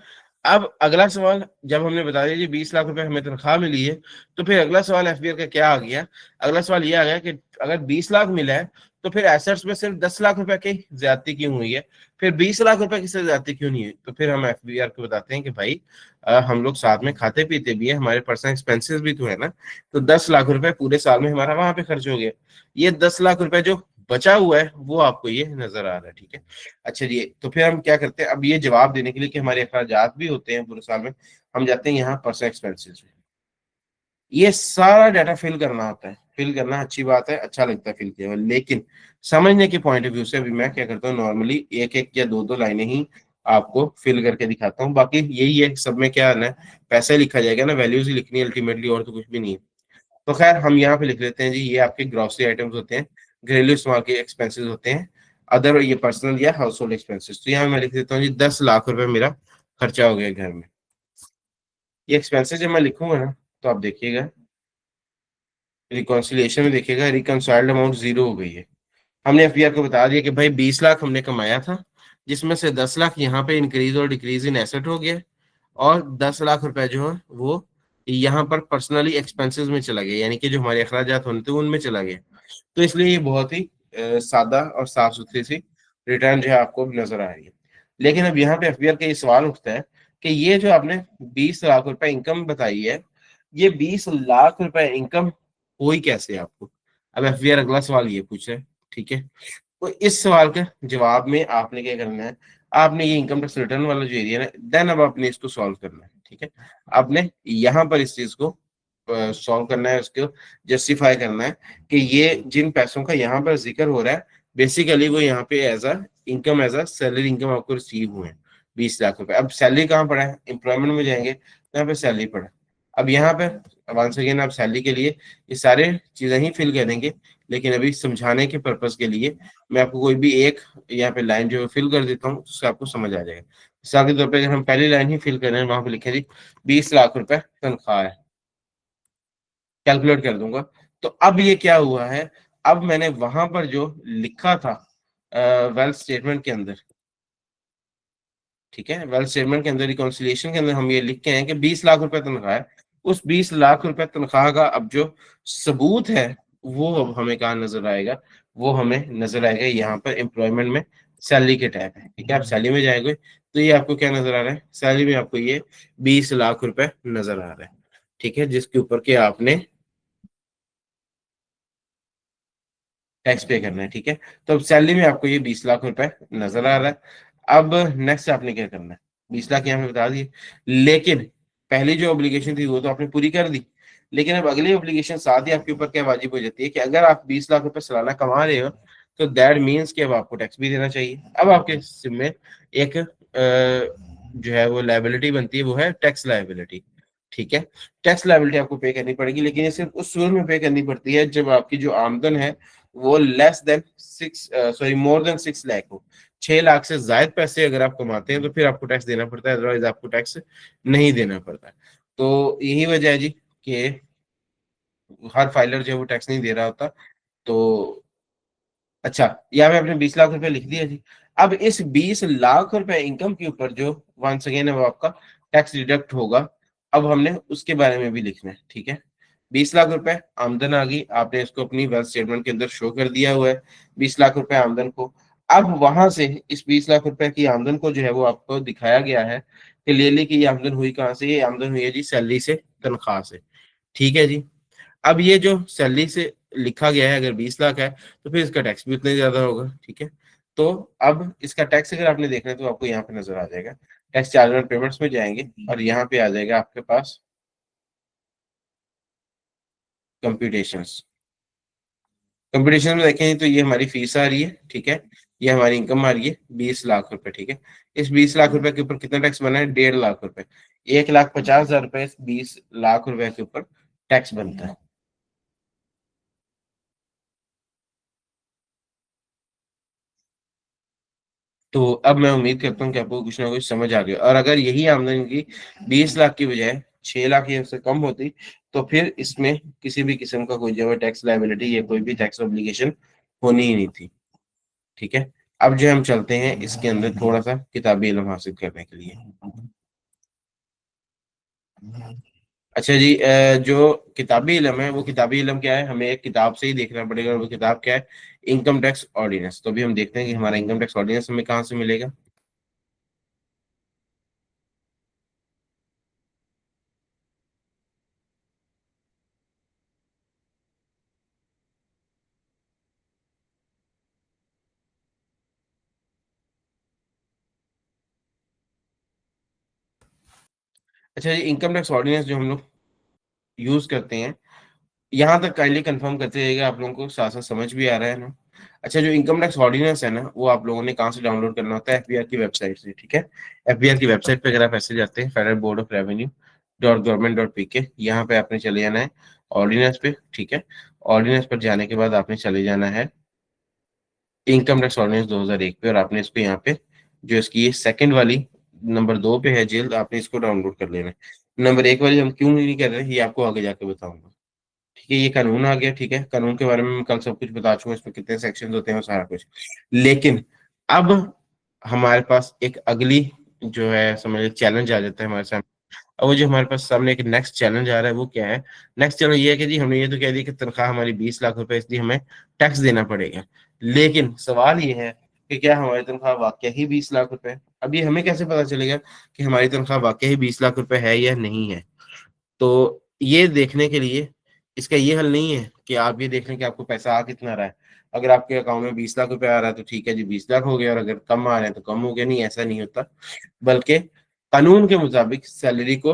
[SPEAKER 1] अब अगला सवाल, जब हमने बता दिया जी 20 लाख रुपए हमें तनख्वाह मिली है, तो फिर अगला सवाल एफबीआर का क्या आ गया? अगला सवाल ये आ गया कि अगर 20 लाख मिला है तो फिर एसेट्स में सिर्फ 10 लाख रुपए की ज्यादती क्यों हुई है, फिर 20 लाख रुपए की से ज्यादती क्यों नहीं हुई? तो फिर हम एफबीआर को बताते हैं कि भाई हम लोग साथ में खाते पीते भी है, हमारे पर्सनल एक्सपेंसेस भी तो है ना। तो 10 लाख रुपए पूरे साल में हमारा वहां पे खर्च हो गया। ये 10 लाख रुपए जो बचा हुआ है वो आपको ये नजर आ रहा है, ठीक है। अच्छा जी, तो फिर हम क्या करते हैं, अब ये जवाब देने के लिए कि हमारे अखराजात भी होते हैं पूरे साल में, हम जाते हैं यहाँ पर्सनल एक्सपेंसेस में। ये सारा डाटा फिल करना होता है, फिल करना अच्छी बात है, अच्छा लगता है फिल किया हुआ, लेकिन समझने के पॉइंट ऑफ व्यू से अभी मैं क्या करता हूँ, नॉर्मली एक एक या दो दो लाइनें ही आपको फिल करके दिखाता हूँ। बाकी यही है, सब में क्या आना है, पैसा ही लिखा जाएगा ना, वैल्यूज ही लिखनी है अल्टीमेटली, और तो कुछ भी नहीं है। तो खैर हम यहाँ पे लिख लेते हैं जी, ये आपके ग्रोसरी आइटम्स होते हैं, घरेलू इस्तेमाल के एक्सपेंसेस होते हैं, अदर ये पर्सनल या हाउस होल्ड एक्सपेंसेस। तो यहाँ मैं लिख देता हूँ जी 10 लाख रुपए मेरा खर्चा हो गया घर में। ये एक्सपेंसेस जब मैं लिखूंगा ना, तो आप देखिएगा रिकॉन्सिलिएशन में देखिएगा रिकॉन्साइल्ड अमाउंट जीरो हो गई है। हमने एफबीआर को बता दिया कि भाई 20 लाख हमने कमाया था, जिसमें से 10 लाख यहाँ पे इंक्रीज और डिक्रीज इन एसेट हो गया, और 10 लाख रुपए जो है वो यहाँ पर पर्सनली एक्सपेंसेस में चला गया, यानी कि जो हमारे अखराजात होते थे उनमें चला गया। तो इसलिए ये बहुत ही सादा और साफ सुथरी सी रिटर्न जो है आपको नजर आ रही है। लेकिन अब यहाँ पे एफबीआर का ये सवाल उठता है कि ये जो आपने 20 लाख रुपए इनकम बताई है, ये 20 लाख रुपए इनकम हुई कैसे आपको? अब एफबीआर अगला सवाल ये पूछ रहा है, ठीक है। तो इस सवाल के जवाब में आपने क्या करना है, आपने ये इनकम टैक्स रिटर्न वाला जो एरिया है, देन अब आपने इसको सॉल्व करना है, ठीक है। आपने यहाँ पर इस चीज को सॉल्व करना है, उसको जस्टिफाई करना है कि ये जिन पैसों का यहाँ पर जिक्र हो रहा है, बेसिकली वो यहाँ पे as a income, as a salary income आपको रिसीव हुए हैं 20 लाख रुपए। अब सैलरी कहाँ पड़ा है, एम्प्लॉयमेंट में जाएंगे तो यहाँ पे सैलरी पड़ा है। अब यहाँ पे वंस अगेन आप सैलरी के लिए ये सारे चीजें ही फिल करेंगे, लेकिन अभी समझाने के पर्पज के लिए मैं आपको कोई भी एक यहाँ पे लाइन जो फिल कर देता हूँ, उससे आपको समझ आ जाएगा। मिसाल के तौर पे अगर हम पहली लाइन ही फिल कर रहे हैं, वहां पे लिखे जी 20 लाख रुपए तनख्वाह है, कैलकुलेट कर दूंगा। तो अब ये क्या हुआ है, अब मैंने वहां पर जो लिखा था वेल्थ स्टेटमेंट के अंदर, ठीक है, वेल्थ स्टेटमेंट के अंदर रिकॉन्सिलिएशन के अंदर हम ये लिख के हैं कि 20 लाख रुपए तनख्वाह है। उस 20 लाख रुपए तनख्वाह का अब जो सबूत है, वो अब हमें कहाँ नजर आएगा, वो हमें नजर आएगा यहाँ पर एम्प्लॉयमेंट में, सैलरी के टैब है, ठीक है। आप सैलरी में जाएंगे तो ये आपको क्या नजर आ रहा है, सैलरी में आपको ये 20 लाख रुपए नजर आ रहा है, ठीक है, जिसके ऊपर के आपने टैक्स पे करना है, ठीक है। तो अब सैलरी में आपको ये 20 लाख रुपए नजर आ रहा है। अब नेक्स्ट आपने क्या करना है, 20 लाख यहाँ पे बता दिए, लेकिन पहली जो ऑब्लिगेशन थी वो तो आपने पूरी कर दी, लेकिन अब अगली ऑब्लिगेशन साथ ही आपके ऊपर क्या वाजिब हो जाती है कि अगर आप 20 लाख रुपए सालाना कमा रहे हो, तो दैट मीन्स कि अब आपको टैक्स भी देना चाहिए। अब आपके जिम्मे एक जो है वो लाइबिलिटी बनती है, वो है टैक्स लाइबिलिटी, ठीक है। टैक्स लाइबिलिटी आपको पे करनी पड़ेगी, लेकिन ये सिर्फ उस सूरत में पे करनी पड़ती है जब आपकी जो आमदन है वो less than 6 more than 6 lakh हो। 6 लाख से जायद पैसे अगर आप कमाते हैं तो फिर आपको टैक्स देना पड़ता है, अदरवाइज आपको टैक्स नहीं देना पड़ता है। तो यही वजह है जी कि हर फाइलर जो है वो टैक्स नहीं दे रहा होता। तो अच्छा, यहाँ पे आपने 20 लाख रुपए लिख दिया जी। अब इस 20 लाख रुपए इनकम के ऊपर जो वंस अगेन अब आपका टैक्स डिडक्ट होगा, अब हमने उसके बारे में भी लिखना है, ठीक है। 20 लाख रुपए आमदन आ गई, आपने इसको अपनी वेल्थ स्टेटमेंट के अंदर शो कर दिया हुआ है 20 लाख रुपए आमदन को। अब वहां से इस 20 लाख रुपए की आमदन को जो है वो आपको दिखाया गया है क्लियरली कि ये आमदन हुई कहाँ से, ये आमदन हुई है जी सैलरी से, तनख्वाह से, ठीक है जी। अब ये जो सैलरी से लिखा गया है अगर 20 लाख है, तो फिर इसका टैक्स भी उतना ही ज्यादा होगा, ठीक है। तो अब इसका टैक्स अगर आपने देखना है तो आपको यहाँ पे नजर आ जाएगा, टैक्स चार्ज और पेमेंट्स में जाएंगे और यहाँ पे आ जाएगा आपके पास कंप्यूटेशंस। कंप्यूटेशन में देखें तो ये हमारी फीस आ रही है, ठीक है, ये हमारी इनकम आ रही है 20 लाख रुपए, ठीक है। इस 20 लाख रुपए के ऊपर कितना टैक्स बना है, 1.5 लाख रुपए, 1,50,000 रुपए इस 20 लाख रुपए के ऊपर टैक्स बनता है। तो अब मैं उम्मीद करता हूँ कि आपको कुछ ना कुछ समझ आ गया, और अगर यही आमदनी की 20 लाख की बजाय 6 लाख या उससे कम होती, तो फिर इसमें किसी भी किस्म का कोई जो है टैक्स लाइबिलिटी या कोई भी टैक्स ऑब्लिगेशन होनी ही नहीं थी, ठीक है। अब जो हम चलते हैं इसके अंदर थोड़ा सा किताबी इल्म हासिल करने के लिए। अच्छा जी, जो किताबी इलम है वो किताबी इलम क्या है, हमें एक किताब से ही देखना पड़ेगा, और वो किताब क्या है, इनकम टैक्स ऑर्डिनेंस। तो अभी हम देखते हैं कि हमारा इनकम टैक्स ऑर्डिनेंस हमें कहाँ से मिलेगा। अच्छा जी, इनकम टैक्स ऑर्डिनेंस जो हम लोग यूज करते हैं, यहाँ तक काइंडली कंफर्म करते रहिएगा, आप लोगों को साथ साथ समझ भी आ रहा है ना। अच्छा, जो इनकम टैक्स ऑर्डिनेंस है ना, वो आप लोगों ने कहाँ से डाउनलोड करना होता है, एफबीआर की वेबसाइट से, ठीक है। एफबीआर की वेबसाइट पे अगर आप ऐसे जाते हैं, federal board of revenue .gov.pk, यहाँ पे आपने चले जाना है ऑर्डिनेंस पे, ठीक है। ऑर्डिनेंस पर जाने के बाद आपने चले जाना है इनकम टैक्स ऑर्डिनेंस 2001 पे, और आपने इसको यहाँ पे, जो इसकी ये सेकंड वाली नंबर 2 पे है जेल, आपने इसको डाउनलोड कर लेना है। नंबर 1 वाली हम क्यों नहीं कर रहे, ये आपको आगे जाके बताऊंगा। ठीक है, ये कानून आ गया, ठीक है। कानून के बारे में मैं कल सब कुछ बता चुका हूँ, इसमें कितने सेक्शन होते हैं और सारा कुछ। लेकिन अब हमारे पास एक अगली जो है समझ लीजिए चैलेंज आ जाता है हमारे सामने। अब वो जो हमारे पास सामने एक नेक्स्ट चैलेंज आ रहा है वो क्या है। नेक्स्ट चैलेंज ये है कि जी हमने ये तो कह दिया कि तनख्वाह हमारी 20 लाख रुपए, इसलिए हमें टैक्स देना पड़ेगा। लेकिन सवाल ये है कि क्या हमारी तनख्वाह वाकई ही 20 लाख रुपए है। अब ये हमें कैसे पता चलेगा कि हमारी तनख्वाह वाकई ही 20 लाख रुपए है या नहीं है। तो ये देखने के लिए, इसका ये हल नहीं है कि आप ये देख लें कि आपको पैसा आ कितना रहा है। अगर आपके अकाउंट में 20 लाख रुपए आ रहा है तो ठीक है जी, 20 लाख हो गया, और अगर कम आ रहे हैं तो कम हो गया। नहीं, ऐसा नहीं होता। बल्कि कानून के मुताबिक सैलरी को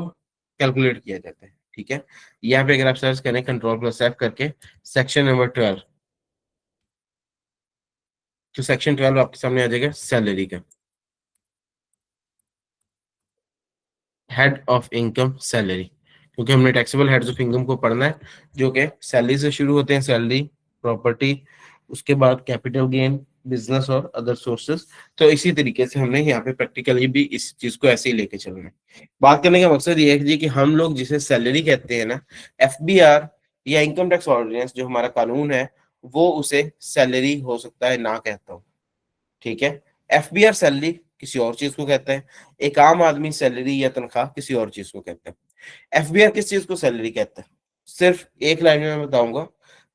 [SPEAKER 1] कैलकुलेट किया जाता है, ठीक है। यहाँ पे अगर आप सर्च करें Ctrl+F करके, सेक्शन नंबर 12, तो सेक्शन 12 आपके सामने आ जाएगा सैलरी का, हेड ऑफ इनकम सैलरी। क्योंकि हमने टैक्सेबल हेड्स ऑफ इनकम को पढ़ना है, जो कि सैलरी से शुरू होते हैं, सैलरी, प्रॉपर्टी, उसके बाद कैपिटल गेन, बिजनेस और अदर सोर्सेज। तो इसी तरीके से हमने यहाँ पे प्रैक्टिकली भी इस चीज को ऐसे ही लेके चलना है। बात करने का मकसद ये है कि जी कि हम लोग जिसे सैलरी कहते हैं ना, एफबीआर या इनकम टैक्स ऑर्डिनेंस जो हमारा कानून है, वो उसे सैलरी हो सकता है ना कहता हूँ, ठीक है। एफबीआर सैलरी किसी और चीज को कहता है, एक आम आदमी सैलरी या तनख्वाह किसी और चीज को कहता है। एफबीआर किस चीज को सैलरी कहता है, सिर्फ एक लाइन में मैं बताऊंगा,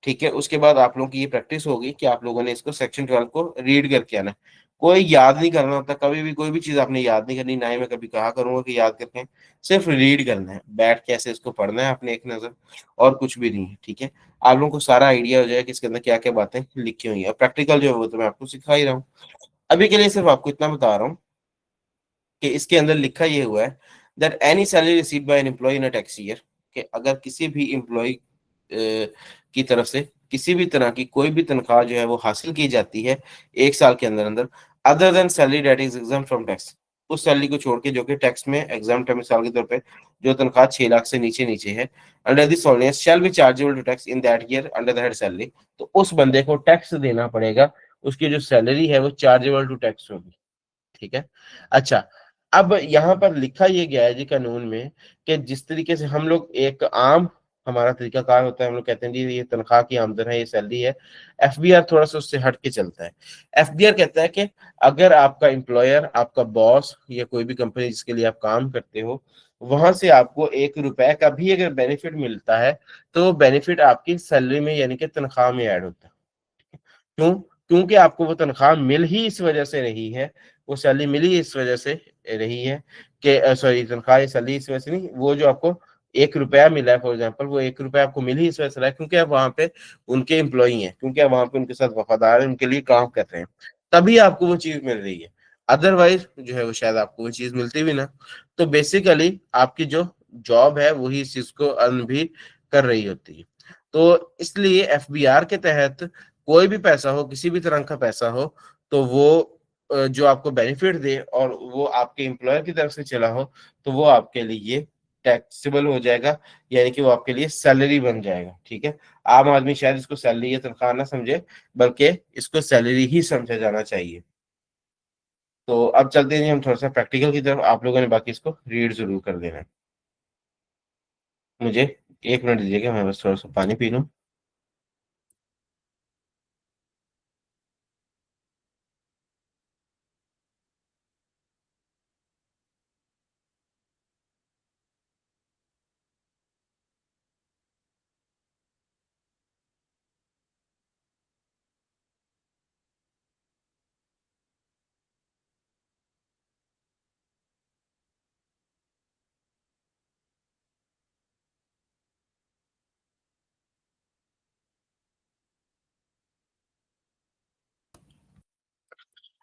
[SPEAKER 1] ठीक है। उसके बाद आप लोगों की ये प्रैक्टिस होगी कि आप लोगों ने इसको सेक्शन 12 को रीड करके आना है। कोई याद नहीं करना होता, कभी भी कोई भी चीज आपने याद नहीं करनी, ना ही मैं कभी कहा करूंगा कि याद करके, सिर्फ रीड करना है, बैठ के ऐसे इसको पढ़ना है आपने एक नजर, और कुछ भी नहीं है, ठीक है। आप लोगों को सारा आइडिया हो जाएगा कि इसके अंदर क्या क्या बातें लिखी हुई है। प्रैक्टिकल जो है वो तो मैं आपको सिखा ही रहा हूँ। अभी के लिए सिर्फ आपको इतना बता रहा हूँ कि इसके अंदर लिखा ये हुआ है that any salary received by an employ in a tax year, कि अगर किसी भी एम्प्लॉय की तरफ से किसी भी तरह की कोई भी तनख्वाह जो है वो हासिल की जाती है एक साल के अंदर अंदर, other than salary that is exam from tax, उस सैलरी को छोड़ के जो कि टैक्स में एग्जाम है, मिसाल के तौर पे जो तनख्वाह 6 लाख से नीचे नीचे है, under this ordinance shall be chargeable to tax in that year under the head salary, तो उस बंदे को टैक्स देना पड़ेगा, उसकी जो सैलरी है वो चार्जेबल टू टैक्स होगी, ठीक है। अच्छा, अब यहाँ पर लिखा ये गया है जी कानून में कि जिस तरीके से हम लोग एक आम हमारा तरीका कार होता है, हम लोग कहते हैं जी ये तनख्वाह की आमदन है, ये सैलरी है। एफबीआर थोड़ा सा उससे हट के चलता है। एफबीआर कहता है कि अगर आपका एम्प्लॉयर, आपका बॉस या कोई भी कंपनी जिसके लिए आप काम करते हो, वहां से आपको 1 रुपए का भी अगर बेनिफिट मिलता है, तो वो बेनिफिट आपकी सैलरी में यानी कि तनख्वाह में ऐड होता है। क्यों? क्योंकि आपको वो तनख्वाह मिल ही इस वजह से रही है, वो सैलरी मिली इस वजह से रही है कि सॉरी, तनख्वाह या सैलरी इस वजह से नहीं, वो जो आपको 1 रुपया मिला है फॉर एग्जाम्पल, वो 1 रुपया आपको मिल ही इस वजह से रहा है क्योंकि आप वहां पे उनके एम्प्लॉई हैं, क्योंकि आप वहां पे उनके साथ वफादार हैं, उनके लिए काम कर रहे हैं, तभी आपको वो चीज मिल रही है। अदरवाइज जो है वो शायद आपको वो चीज मिलती भी ना। तो बेसिकली आपकी जो जॉब है वही इस चीज को अर्न भी कर रही होती है। तो इसलिए एफबीआर के तहत कोई भी पैसा हो, किसी भी तरह का पैसा हो, तो वो जो आपको बेनिफिट दे और वो आपके एम्प्लॉयर की तरफ से चला हो, तो वो आपके लिए टैक्सेबल हो जाएगा, यानी कि वो आपके लिए सैलरी बन जाएगा, ठीक है। आम आदमी शायद इसको सैलरी या तनख्वाह ना समझे, बल्कि इसको सैलरी ही समझा जाना चाहिए। तो अब चलते हैं जी हम थोड़ा सा प्रैक्टिकल की तरफ, आप लोगों ने बाकी इसको रीड जरूर कर देना है। मुझे 1 मिनट दीजिएगा, मैं बस थोड़ा सा पानी पी लूँ।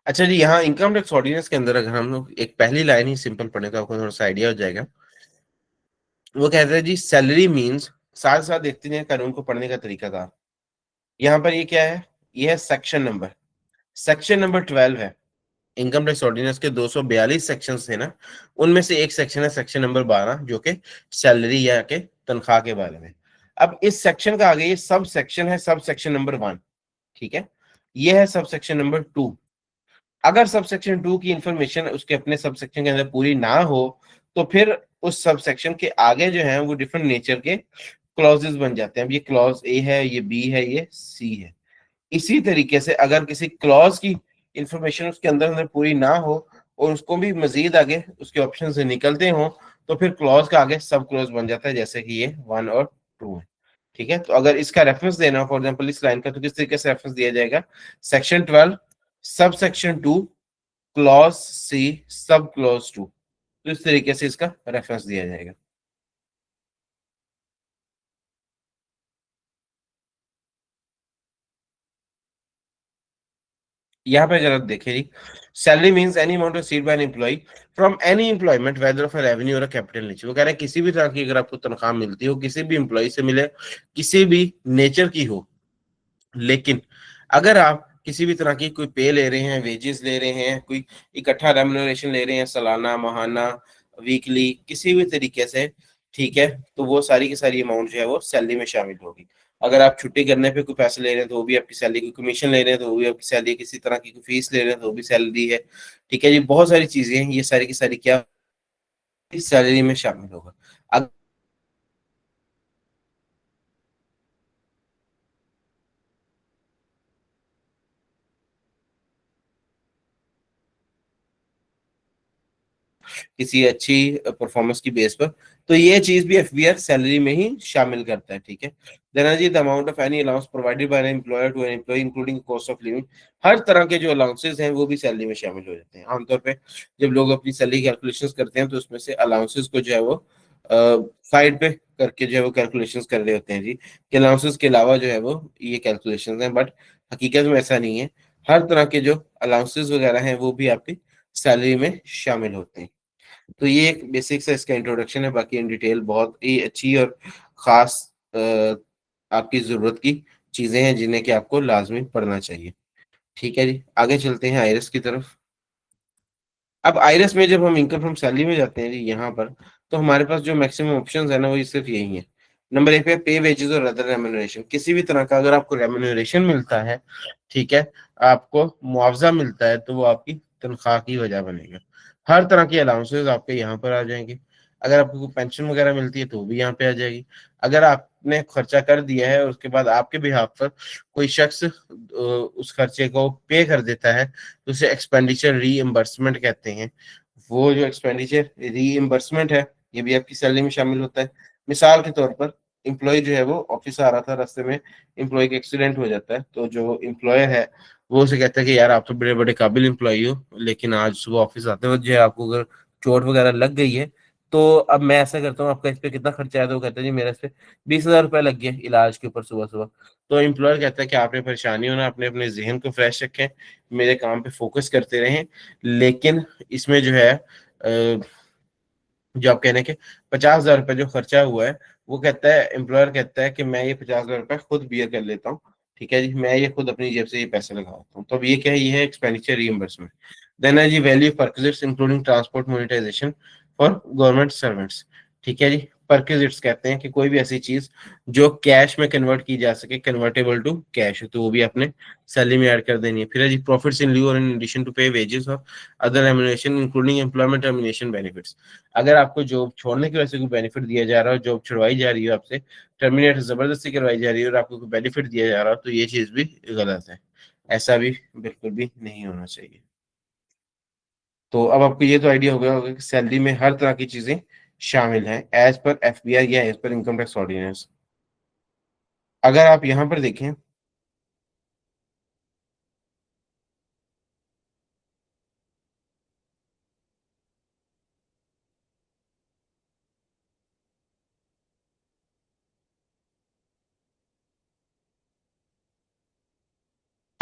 [SPEAKER 1] अच्छा जी, यहाँ इनकम टैक्स ऑर्डिनेंस के अंदर अगर हम लोग एक पहली लाइन ही सिंपल पढ़े तो आपको थोड़ा सा आइडिया हो जाएगा। वो कहते हैं जी सैलरी मीन्स, साथ साथ देखते हैं कानून को पढ़ने का तरीका था। यहाँ पर ये क्या है, ये है सेक्शन नंबर, सेक्शन नंबर 12 है। इनकम टैक्स ऑर्डिनेंस के 242 सेक्शंस थे ना, उनमें से एक सेक्शन है सेक्शन नंबर 12 जो कि सैलरी या के तनख्वाह के बारे में। अब इस सेक्शन का आगे ये सब सेक्शन है, सब सेक्शन नंबर 1, ठीक है। ये है सब सेक्शन नंबर 2। अगर सब सेक्शन 2 की इंफॉर्मेशन उसके अपने सब सेक्शन के अंदर पूरी ना हो, तो फिर उस सब सेक्शन के आगे जो है वो डिफरेंट नेचर के क्लॉजेस बन जाते हैं। अब ये क्लॉज ए है, ये बी है, ये सी है। इसी तरीके से अगर किसी क्लॉज की इंफॉर्मेशन उसके अंदर अंदर पूरी ना हो और उसको भी मजीद आगे उसके ऑप्शन से निकलते हो, तो फिर क्लॉज का आगे सब क्लॉज बन जाता है, जैसे कि ये 1 और 2 है। ठीक है, तो अगर इसका रेफरेंस देना हो फॉर एग्जाम्पल इस लाइन का, तो किस तरीके से रेफरेंस दिया जाएगा, section 12 sub section 2 clause C sub clause 2, तो इस तरीके से इसका रेफरेंस दिया जाएगा। यहाँ पे जरा देखिए जी, salary means any amount received by an employ from any employment whether of revenue और कैपिटल नेचर। वो कह रहे हैं किसी भी तरह की अगर आपको तनख्वाह मिलती हो, किसी भी एम्प्लॉय से मिले, किसी भी नेचर की हो, लेकिन अगर आप किसी भी तरह की कोई पे ले रहे हैं, वेजेस ले रहे हैं, कोई इकट्ठा रेम्युनरेशन ले रहे हैं, सालाना, माहाना, वीकली, किसी भी तरीके से, ठीक है, तो वो सारी की सारी अमाउंट जो है वो सैलरी में शामिल होगी। अगर आप छुट्टी करने पे कोई पैसे ले रहे हैं तो वो भी आपकी सैलरी, कोई कमीशन ले रहे हैं तो वो भी आपकी सैलरी, किसी तरह की कोई फीस ले रहे हैं तो वो भी सैलरी है। ठीक है जी, बहुत सारी चीजें हैं, ये सारी की सारी क्या इस सैलरी में शामिल होगा। किसी अच्छी परफॉर्मेंस की बेस पर, तो ये चीज भी एफबीआर सैलरी में ही शामिल करता है। ठीक है, देन जी the amount of any allowance provided by an employer to an employ including cost of living, हर तरह के जो अलाउंसेस हैं वो भी सैलरी में शामिल हो जाते हैं। आमतौर पे जब लोग अपनी सैलरी कैलकुलेशंस करते हैं तो उसमें से अलाउंसेस को जो है वो साइड पे करके जो है वो कैलकुलेशंस कर रहे होते हैं जी, कि अलाउंसेस के अलावा जो है वो ये कैलकुलेशंस हैं, बट हकीकत में ऐसा नहीं है। हर तरह के जो अलाउंसेस वगैरह हैं वो भी आपकी सैलरी में शामिल होते हैं। तो ये एक बेसिक सा इसका इंट्रोडक्शन है, बाकी इन डिटेल बहुत ही अच्छी और खास आपकी जरूरत की चीजें हैं जिन्हें कि आपको लाजमी पढ़ना चाहिए। ठीक है जी, आगे चलते हैं आयरस की तरफ। अब आयरस में जब हम इनकम फ्रॉम सैलरी में जाते हैं जी यहाँ पर, तो हमारे पास जो मैक्सिमम ऑप्शंस है ना वो सिर्फ यही है। नंबर एक पे पे वेजेस और अदर रेम्युनरेशन, किसी भी तरह का अगर आपको रेम्युनरेशन मिलता है, ठीक है, आपको मुआवजा मिलता है, तो वो आपकी तनख्वाह की वजह बनेगा। हर तरह की अलाउंसेस आपके यहाँ पर आ जाएंगे। अगर आपको कोई पेंशन वगैरह मिलती है तो वो भी यहाँ पे आ जाएगी। अगर आपने खर्चा कर दिया है और उसके बाद आपके बिहाफ पर कोई शख्स उस खर्चे को पे कर देता है, तो उसे एक्सपेंडिचर रीइंबर्समेंट कहते हैं। वो जो एक्सपेंडिचर रीइंबर्समेंट है, ये भी आपकी सैलरी में शामिल होता है। मिसाल के तौर पर एम्प्लॉय जो है वो ऑफिस आ रहा था, रास्ते में एम्प्लॉय का एक्सीडेंट हो जाता है, तो जो एम्प्लॉयर है वो उसे कहता है कि यार आप तो बड़े बड़े काबिल एम्प्लॉय हो, लेकिन आज सुबह ऑफिस आते वक्त जो है आपको अगर चोट वगैरह लग गई है, तो अब मैं ऐसा करता हूँ, आपका इस पे कितना खर्चा है, तो वो कहता है जी मेरा इस पे 20,000 रुपये लग गया इलाज के ऊपर सुबह सुबह। तो एम्प्लॉयर कहता है कि आपने परेशानी हो ना, अपने अपने जहन को फ्रेश रखें, मेरे काम पे फोकस करते रहें, लेकिन इसमें जो है जो आप कहने के 50,000 रुपये जो खर्चा हुआ है, वो कहता है, एम्प्लॉयर कहता है कि मैं ये 50,000 रुपये खुद बियर कर लेता हूँ। ठीक है जी, मैं ये खुद अपनी जेब से ये पैसे लगाता हूँ। तो अब ये क्या है, ये है एक्सपेंडिचर रीइंबर्समेंट। देन है जी value perquisites including transport monetisation for government servants. ठीक है जी, परक्विजिट्स कहते हैं कि कोई भी ऐसी चीज जो कैश में कन्वर्ट की जा सके, कन्वर्टेबल टू कैश, तो वो भी अपने सैलरी में ऐड कर देनी है। फिर है जी प्रॉफिट्स इन लिeu और इन एडिशन टू पे वेजेस और other remuneration including employment termination benefits. अगर आपको जॉब छोड़ने की वजह से कोई बेनिफिट दिया जा रहा है, जॉब छुड़वाई जा रही है आपसे, टर्मिनेट जबरदस्ती करवाई जा रही है और आपको कोई बेनिफिट दिया जा रहा है, तो ये चीज भी गलत है। ऐसा भी बिल्कुल भी नहीं होना चाहिए। तो अब आपको ये तो आइडिया हो गया होगा कि सैलरी में हर तरह की चीजें शामिल हैं एज पर एफबीआई या as per income tax ordinance. अगर आप यहाँ पर देखें,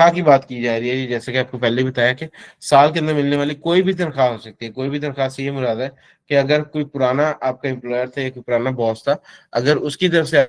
[SPEAKER 1] तनख्वाह की बात की जा रही है, जैसे कि आपको पहले भी बताया कि साल के अंदर मिलने वाली कोई भी तनख्वाह हो सकती है। कोई भी तनख्वाह से ये मुराद है कि अगर कोई पुराना आपका एम्प्लॉयर था या कोई पुराना बॉस था, अगर उसकी तरफ से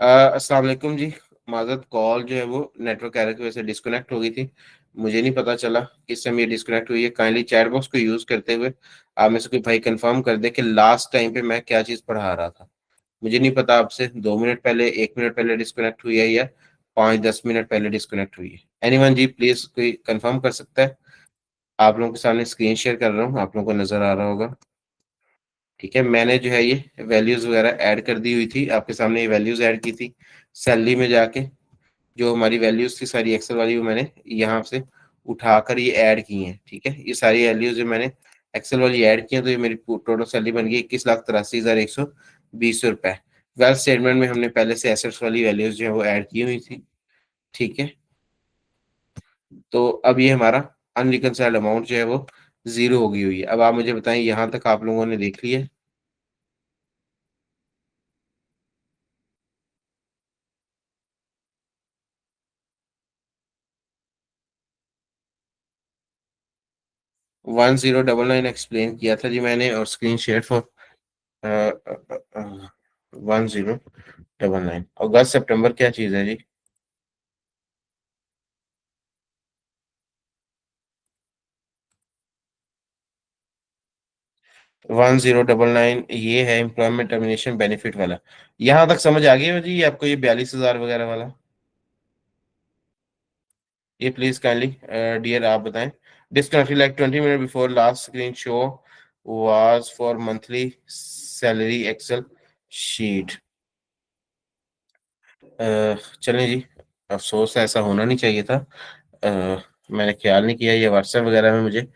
[SPEAKER 1] अस्सलाम वालेकुम जी। माज़रत, कॉल जो है वो नेटवर्क एरर की वजह से डिस्कनेक्ट हो गई थी। मुझे नहीं पता चला किस समय ये डिस्कनेक्ट हुई है। काइंडली चैट बॉक्स को यूज़ करते हुए आप में से कोई भाई कंफर्म कर दे कि लास्ट टाइम पे मैं क्या चीज़ पढ़ा रहा था। मुझे नहीं पता आपसे 2 मिनट पहले, 1 मिनट पहले डिस्कनेक्ट हुई है या 5-10 मिनट पहले डिस्कनेक्ट हुई है। एनीवन जी, प्लीज़ कोई कंफर्म कर सकता है? आप लोगों के सामने स्क्रीन शेयर कर रहा हूँ, आप लोगों को नज़र आ रहा होगा। ठीक है, मैंने जो है ये वैल्यूज़ वगैरह ऐड कर दी हुई थी, आपके सामने ये वैल्यूज़ ऐड की थी। सैलरी में जाके जो हमारी वैल्यूज़ थी सारी एक्सेल वाली, वो मैंने यहाँ से उठाकर ये ऐड की हैं, ठीक है? ये सारी वैल्यूज़ जो मैंने एक्सेल वाली ऐड की हैं, तो ये मेरी टोटल सैलरी बन गई 21,83,120 रुपए। वेल्थ स्टेटमेंट में हमने पहले से एसेट्स वाली वैल्यूज़ जो है वो ऐड की हुई थी, ठीक है? तो अब ये हमारा अनरिकंसाइल्ड अमाउंट जो है वो 0 हो गई हुई है। अब आप मुझे बताएँ, यहाँ तक आप लोगों ने देख लिया है? 1099 एक्सप्लेन किया था जी मैंने, और स्क्रीन शेयर फॉर 1099। अगस्त सितंबर क्या चीज़ है जी? 1099 ये है एम्प्लॉयमेंट टर्मिनेशन बेनिफिट वाला। यहाँ तक समझ आ गई है जी आपको, ये 42,000 वगैरह वाला? ये प्लीज काइंडली डियर आप बताएं। Disconnected like 20 minute before last screen show was for monthly salary excel sheet. चलें जी, अफसोस है, ऐसा होना नहीं चाहिए था। मैंने ख्याल नहीं किया, ये व्हाट्सएप वगैरह में मुझे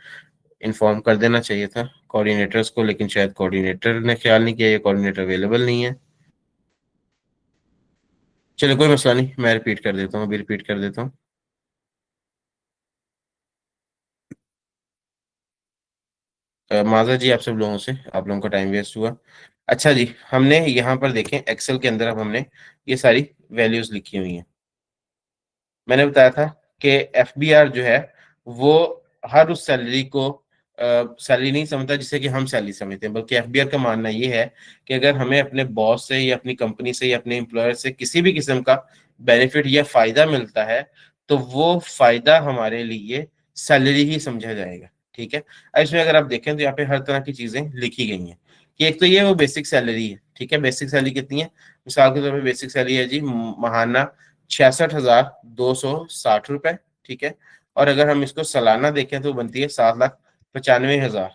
[SPEAKER 1] इन्फॉर्म कर देना चाहिए था कोऑर्डिनेटर्स को, लेकिन शायद कोऑर्डिनेटर ने ख्याल नहीं किया, ये कोऑर्डिनेटर अवेलेबल नहीं है। चलिए कोई मसला नहीं, मैं रिपीट कर देता हूँ, अभी रिपीट कर देता हूँ। माज़ा जी आप सब लोगों से, आप लोगों का टाइम वेस्ट हुआ। अच्छा जी, हमने यहाँ पर देखें एक्सेल के अंदर, अब हमने ये सारी वैल्यूज लिखी हुई हैं। मैंने बताया था कि एफबीआर जो है वो हर उस सैलरी को सैलरी नहीं समझता जिसे कि हम सैलरी समझते हैं, बल्कि एफबीआर का मानना ये है कि अगर हमें अपने बॉस से या अपनी कंपनी से या अपने एम्प्लॉयर से किसी भी किस्म का बेनिफिट या फायदा मिलता है, तो वो फायदा हमारे लिए सैलरी ही समझा जाएगा, ठीक है? अब इसमें अगर आप देखें तो यहाँ पे हर तरह की चीजें लिखी गई हैं कि एक तो ये वो बेसिक सैलरी है, ठीक है? बेसिक सैलरी कितनी है? मिसाल के तौर पर बेसिक सैलरी है जी महाना 66,260 रुपए, ठीक है? और अगर हम इसको सालाना देखें तो बनती है 7,95,000,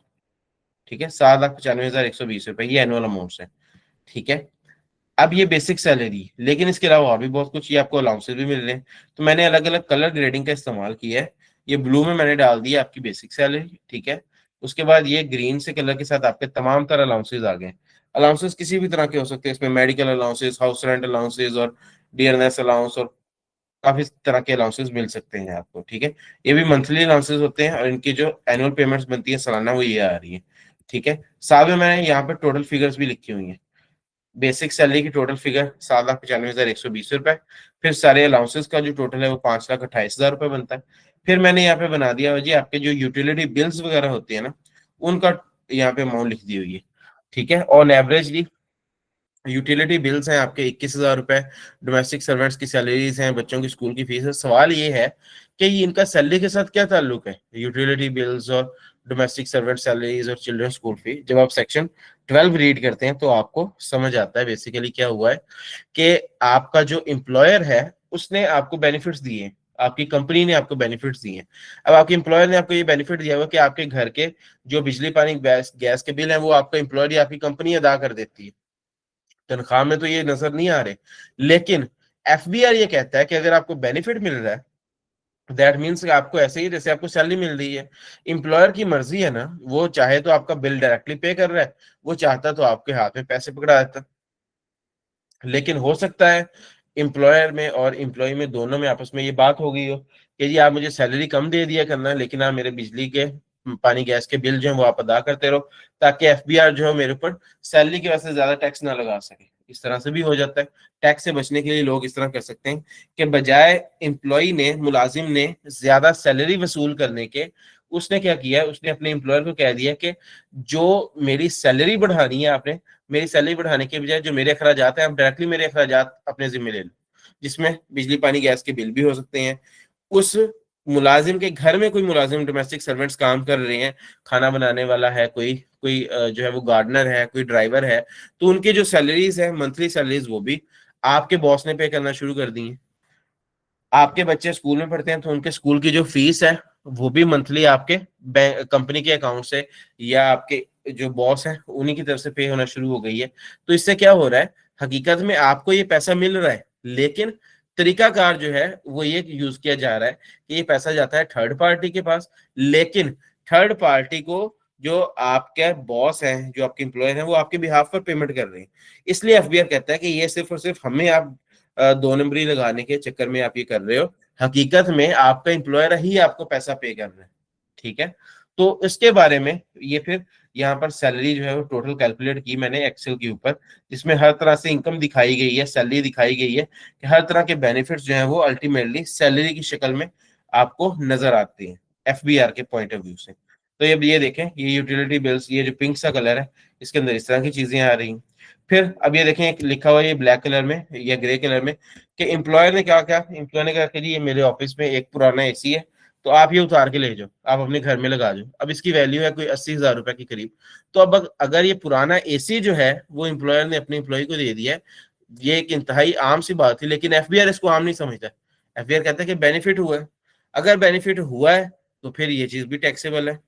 [SPEAKER 1] ठीक है? 7,95,120 रुपए, ये एनुअल अमाउंट है, ठीक है? अब ये बेसिक सैलरी, लेकिन इसके अलावा और भी बहुत कुछ, ये आपको अलाउंसेस भी मिल रहे हैं। तो मैंने अलग अलग कलर ग्रेडिंग का इस्तेमाल किया है। ये ब्लू में मैंने डाल दिया आपकी बेसिक सैलरी, ठीक है? उसके बाद ये ग्रीन से कलर के साथ आपके तमाम तरह अलाउंसेस आ गए। अलाउंसेस किसी भी तरह के हो सकते हैं, इसमें medical allowances, house rent allowances और डियरनेस अलाउंस और काफ़ी तरह के अलाउंसेस मिल सकते हैं आपको, ठीक है? ये भी मंथली अलाउंसेस होते हैं, और इनकी जो एनुअल पेमेंट्स बनती है सालाना, वो ये आ रही है, ठीक है? साथ में मैंने यहाँ पे टोटल फिगर्स भी लिखी हुई हैं। बेसिक सैलरी की टोटल फिगर 7,95,120 रुपए, फिर सारे अलाउंसेस का जो टोटल है वो 5,28,000 रुपए बनता है। फिर मैंने यहाँ पे बना दिया जी आपके जो यूटिलिटी बिल्स वगैरह होती है ना, उनका यहाँ पे अमाउंट लिख दी हुई है, ठीक है? ऑन एवरेजली यूटिलिटी बिल्स हैं आपके 21,000 रुपए, डोमेस्टिक सर्वेंट्स की सैलरीज हैं, बच्चों की स्कूल की फीस है। सवाल ये है कि ये इनका सैलरी के साथ क्या ताल्लुक है, यूटिलिटी बिल्स और डोमेस्टिक सर्वेंट सैलरीज और चिल्ड्रन स्कूल फी? जब आप सेक्शन 12 रीड करते हैं तो आपको समझ आता है बेसिकली क्या हुआ है कि आपका जो एम्प्लॉयर है उसने आपको बेनिफिट्स दिए हैं, आपकी कंपनी ने आपको बेनिफिट्स दिए हैं। अब आपके एम्प्लॉयर ने आपको ये बेनिफिट दिया हुआ कि आपके घर के जो बिजली पानी गैस के बिल हैं वो आपका एम्प्लॉयर या आपकी कंपनी अदा कर देती है। तनख्वाह में तो ये नजर नहीं आ रहे, लेकिन एफबीआर ये कहता है कि अगर आपको बेनिफिट मिल रहा है, दैट मीन्स आपको ऐसे ही जैसे आपको सैलरी मिल रही है। एम्प्लॉयर की मर्जी है ना, वो चाहे तो आपका बिल डायरेक्टली पे कर रहा है, वो चाहता तो आपके हाथ में पैसे पकड़ा देता। लेकिन हो सकता है एम्प्लॉयर में और एम्प्लॉय में, दोनों में आपस में ये बात हो गई हो कि जी आप मुझे सैलरी कम दे दिया करना है, लेकिन आप मेरे बिजली के पानी गैस के बिल जो है वो आप अदा करते रहो, ताकि एफबीआर जो है मेरे ऊपर सैलरी की वजह से ज्यादा टैक्स ना लगा सके। इस तरह से भी हो जाता है। टैक्स से बचने के लिए लोग इस तरह कर सकते हैं कि बजाय एम्प्लॉय ने, मुलाजिम ने ज्यादा सैलरी वसूल करने के, उसने क्या किया है, उसने अपने एम्प्लॉयर को कह दिया कि जो मेरी सैलरी बढ़ानी है आपने, मेरी सैलरी बढ़ाने के बजाय जो मेरे अखराजात हैं, आप डायरेक्टली मेरे अखराजात अपने जिम्मे ले लो, जिसमें बिजली पानी गैस के बिल भी हो सकते हैं। उस मुलाजिम के घर में कोई मुलाजिम डोमेस्टिक सर्वेंट्स काम कर रहे हैं, खाना बनाने वाला है कोई, कोई जो है वो गार्डनर है, कोई ड्राइवर है, तो उनकी जो सैलरीज है, मंथली सैलरीज, वो भी आपके बॉस ने पे करना शुरू कर दी है। आपके बच्चे स्कूल में पढ़ते हैं तो उनके स्कूल की जो फीस है वो भी मंथली आपके बैंक कंपनी के अकाउंट से या आपके जो बॉस है उन्हीं की तरफ से पे होना शुरू हो गई है। तो इससे क्या हो रहा है, हकीकत में आपको ये पैसा मिल रहा है, लेकिन तरीकाकार जो है वो ये यूज किया जा रहा है कि ये पैसा जाता है थर्ड पार्टी के पास, लेकिन थर्ड पार्टी को जो आपके बॉस हैं, जो आपके एम्प्लॉयर हैं, वो आपके बिहाफ पर पेमेंट कर रहे हैं। इसलिए एफबीआर कहता है कि ये सिर्फ और सिर्फ हमें आप दो नंबरी लगाने के चक्कर में आप ये कर रहे हो, हकीकत में आपका एम्प्लॉयर ही आपको पैसा पे कर रहा है। ठीक है, तो इसके बारे में ये फिर यहाँ पर सैलरी जो है वो टोटल कैलकुलेट की मैंने एक्सेल के ऊपर, जिसमें हर तरह से इनकम दिखाई गई है, सैलरी दिखाई गई है, कि हर तरह के बेनिफिट्स जो है वो अल्टीमेटली सैलरी की शक्ल में आपको नजर आते हैं एफबीआर के पॉइंट ऑफ व्यू से। तो ये देखें, ये यूटिलिटी बिल्स, ये जो पिंक सा कलर है, इसके अंदर इस तरह की चीजें आ रही हैं। फिर अब ये देखें, एक लिखा हुआ है ये ब्लैक कलर में या ग्रे कलर में, कि एम्प्लॉयर ने क्या क्या, एम्प्लॉयर ने कहा कि जी ये मेरे ऑफिस में एक पुराना एसी है, तो आप ये उतार के ले जाओ, आप अपने घर में लगा जाओ। अब इसकी वैल्यू है कोई 80,000 रुपए के करीब। तो अब अगर ये पुराना एसी जो है वो एम्प्लॉयर ने अपने एम्प्लॉय को दे दिया है, ये एक इंतहाई आम सी बात थी, लेकिन एफबीआर इसको आम नहीं समझता। एफबीआर कहता है कि बेनिफिट हुआ है, अगर बेनिफिट हुआ है तो फिर ये चीज भी टैक्सेबल है।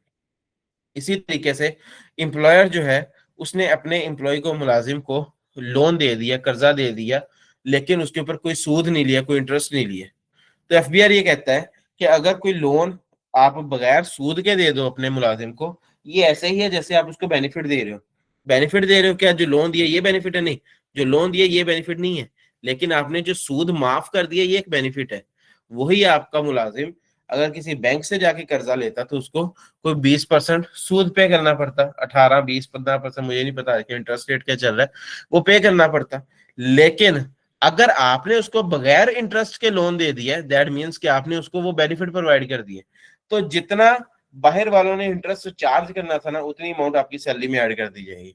[SPEAKER 1] इसी तरीके से एम्प्लॉयर जो है उसने अपने एम्प्लॉय को, मुलाजिम को लोन दे दिया, कर्जा दे दिया, लेकिन उसके ऊपर कोई सूद नहीं लिया, कोई इंटरेस्ट नहीं लिया। तो एफबीआर ये कहता है कि अगर कोई लोन आप बगैर सूद के दे दो अपने मुलाजिम को, ये ऐसे ही है जैसे आप उसको बेनिफिट दे रहे हो। बेनिफिट दे रहे हो क्या, जो लोन दिया ये बेनिफिट है? नहीं, जो लोन दिया ये बेनिफिट नहीं है, लेकिन आपने जो सूद माफ कर दिया ये एक बेनिफिट है। वही आपका मुलाजिम अगर किसी बैंक से जाके कर्जा लेता तो उसको कोई 20% सूद पे करना पड़ता, 18, 20, 15%, मुझे नहीं पता कि इंटरेस्ट रेट क्या चल रहा है, वो पे करना पड़ता। लेकिन अगर आपने उसको बगैर इंटरेस्ट के लोन दे दिया, दैट मीन्स कि आपने उसको वो बेनिफिट प्रोवाइड कर दिए, तो जितना बाहर वालों ने इंटरेस्ट चार्ज करना था ना, उतनी अमाउंट आपकी सैलरी में ऐड कर दी जाएगी।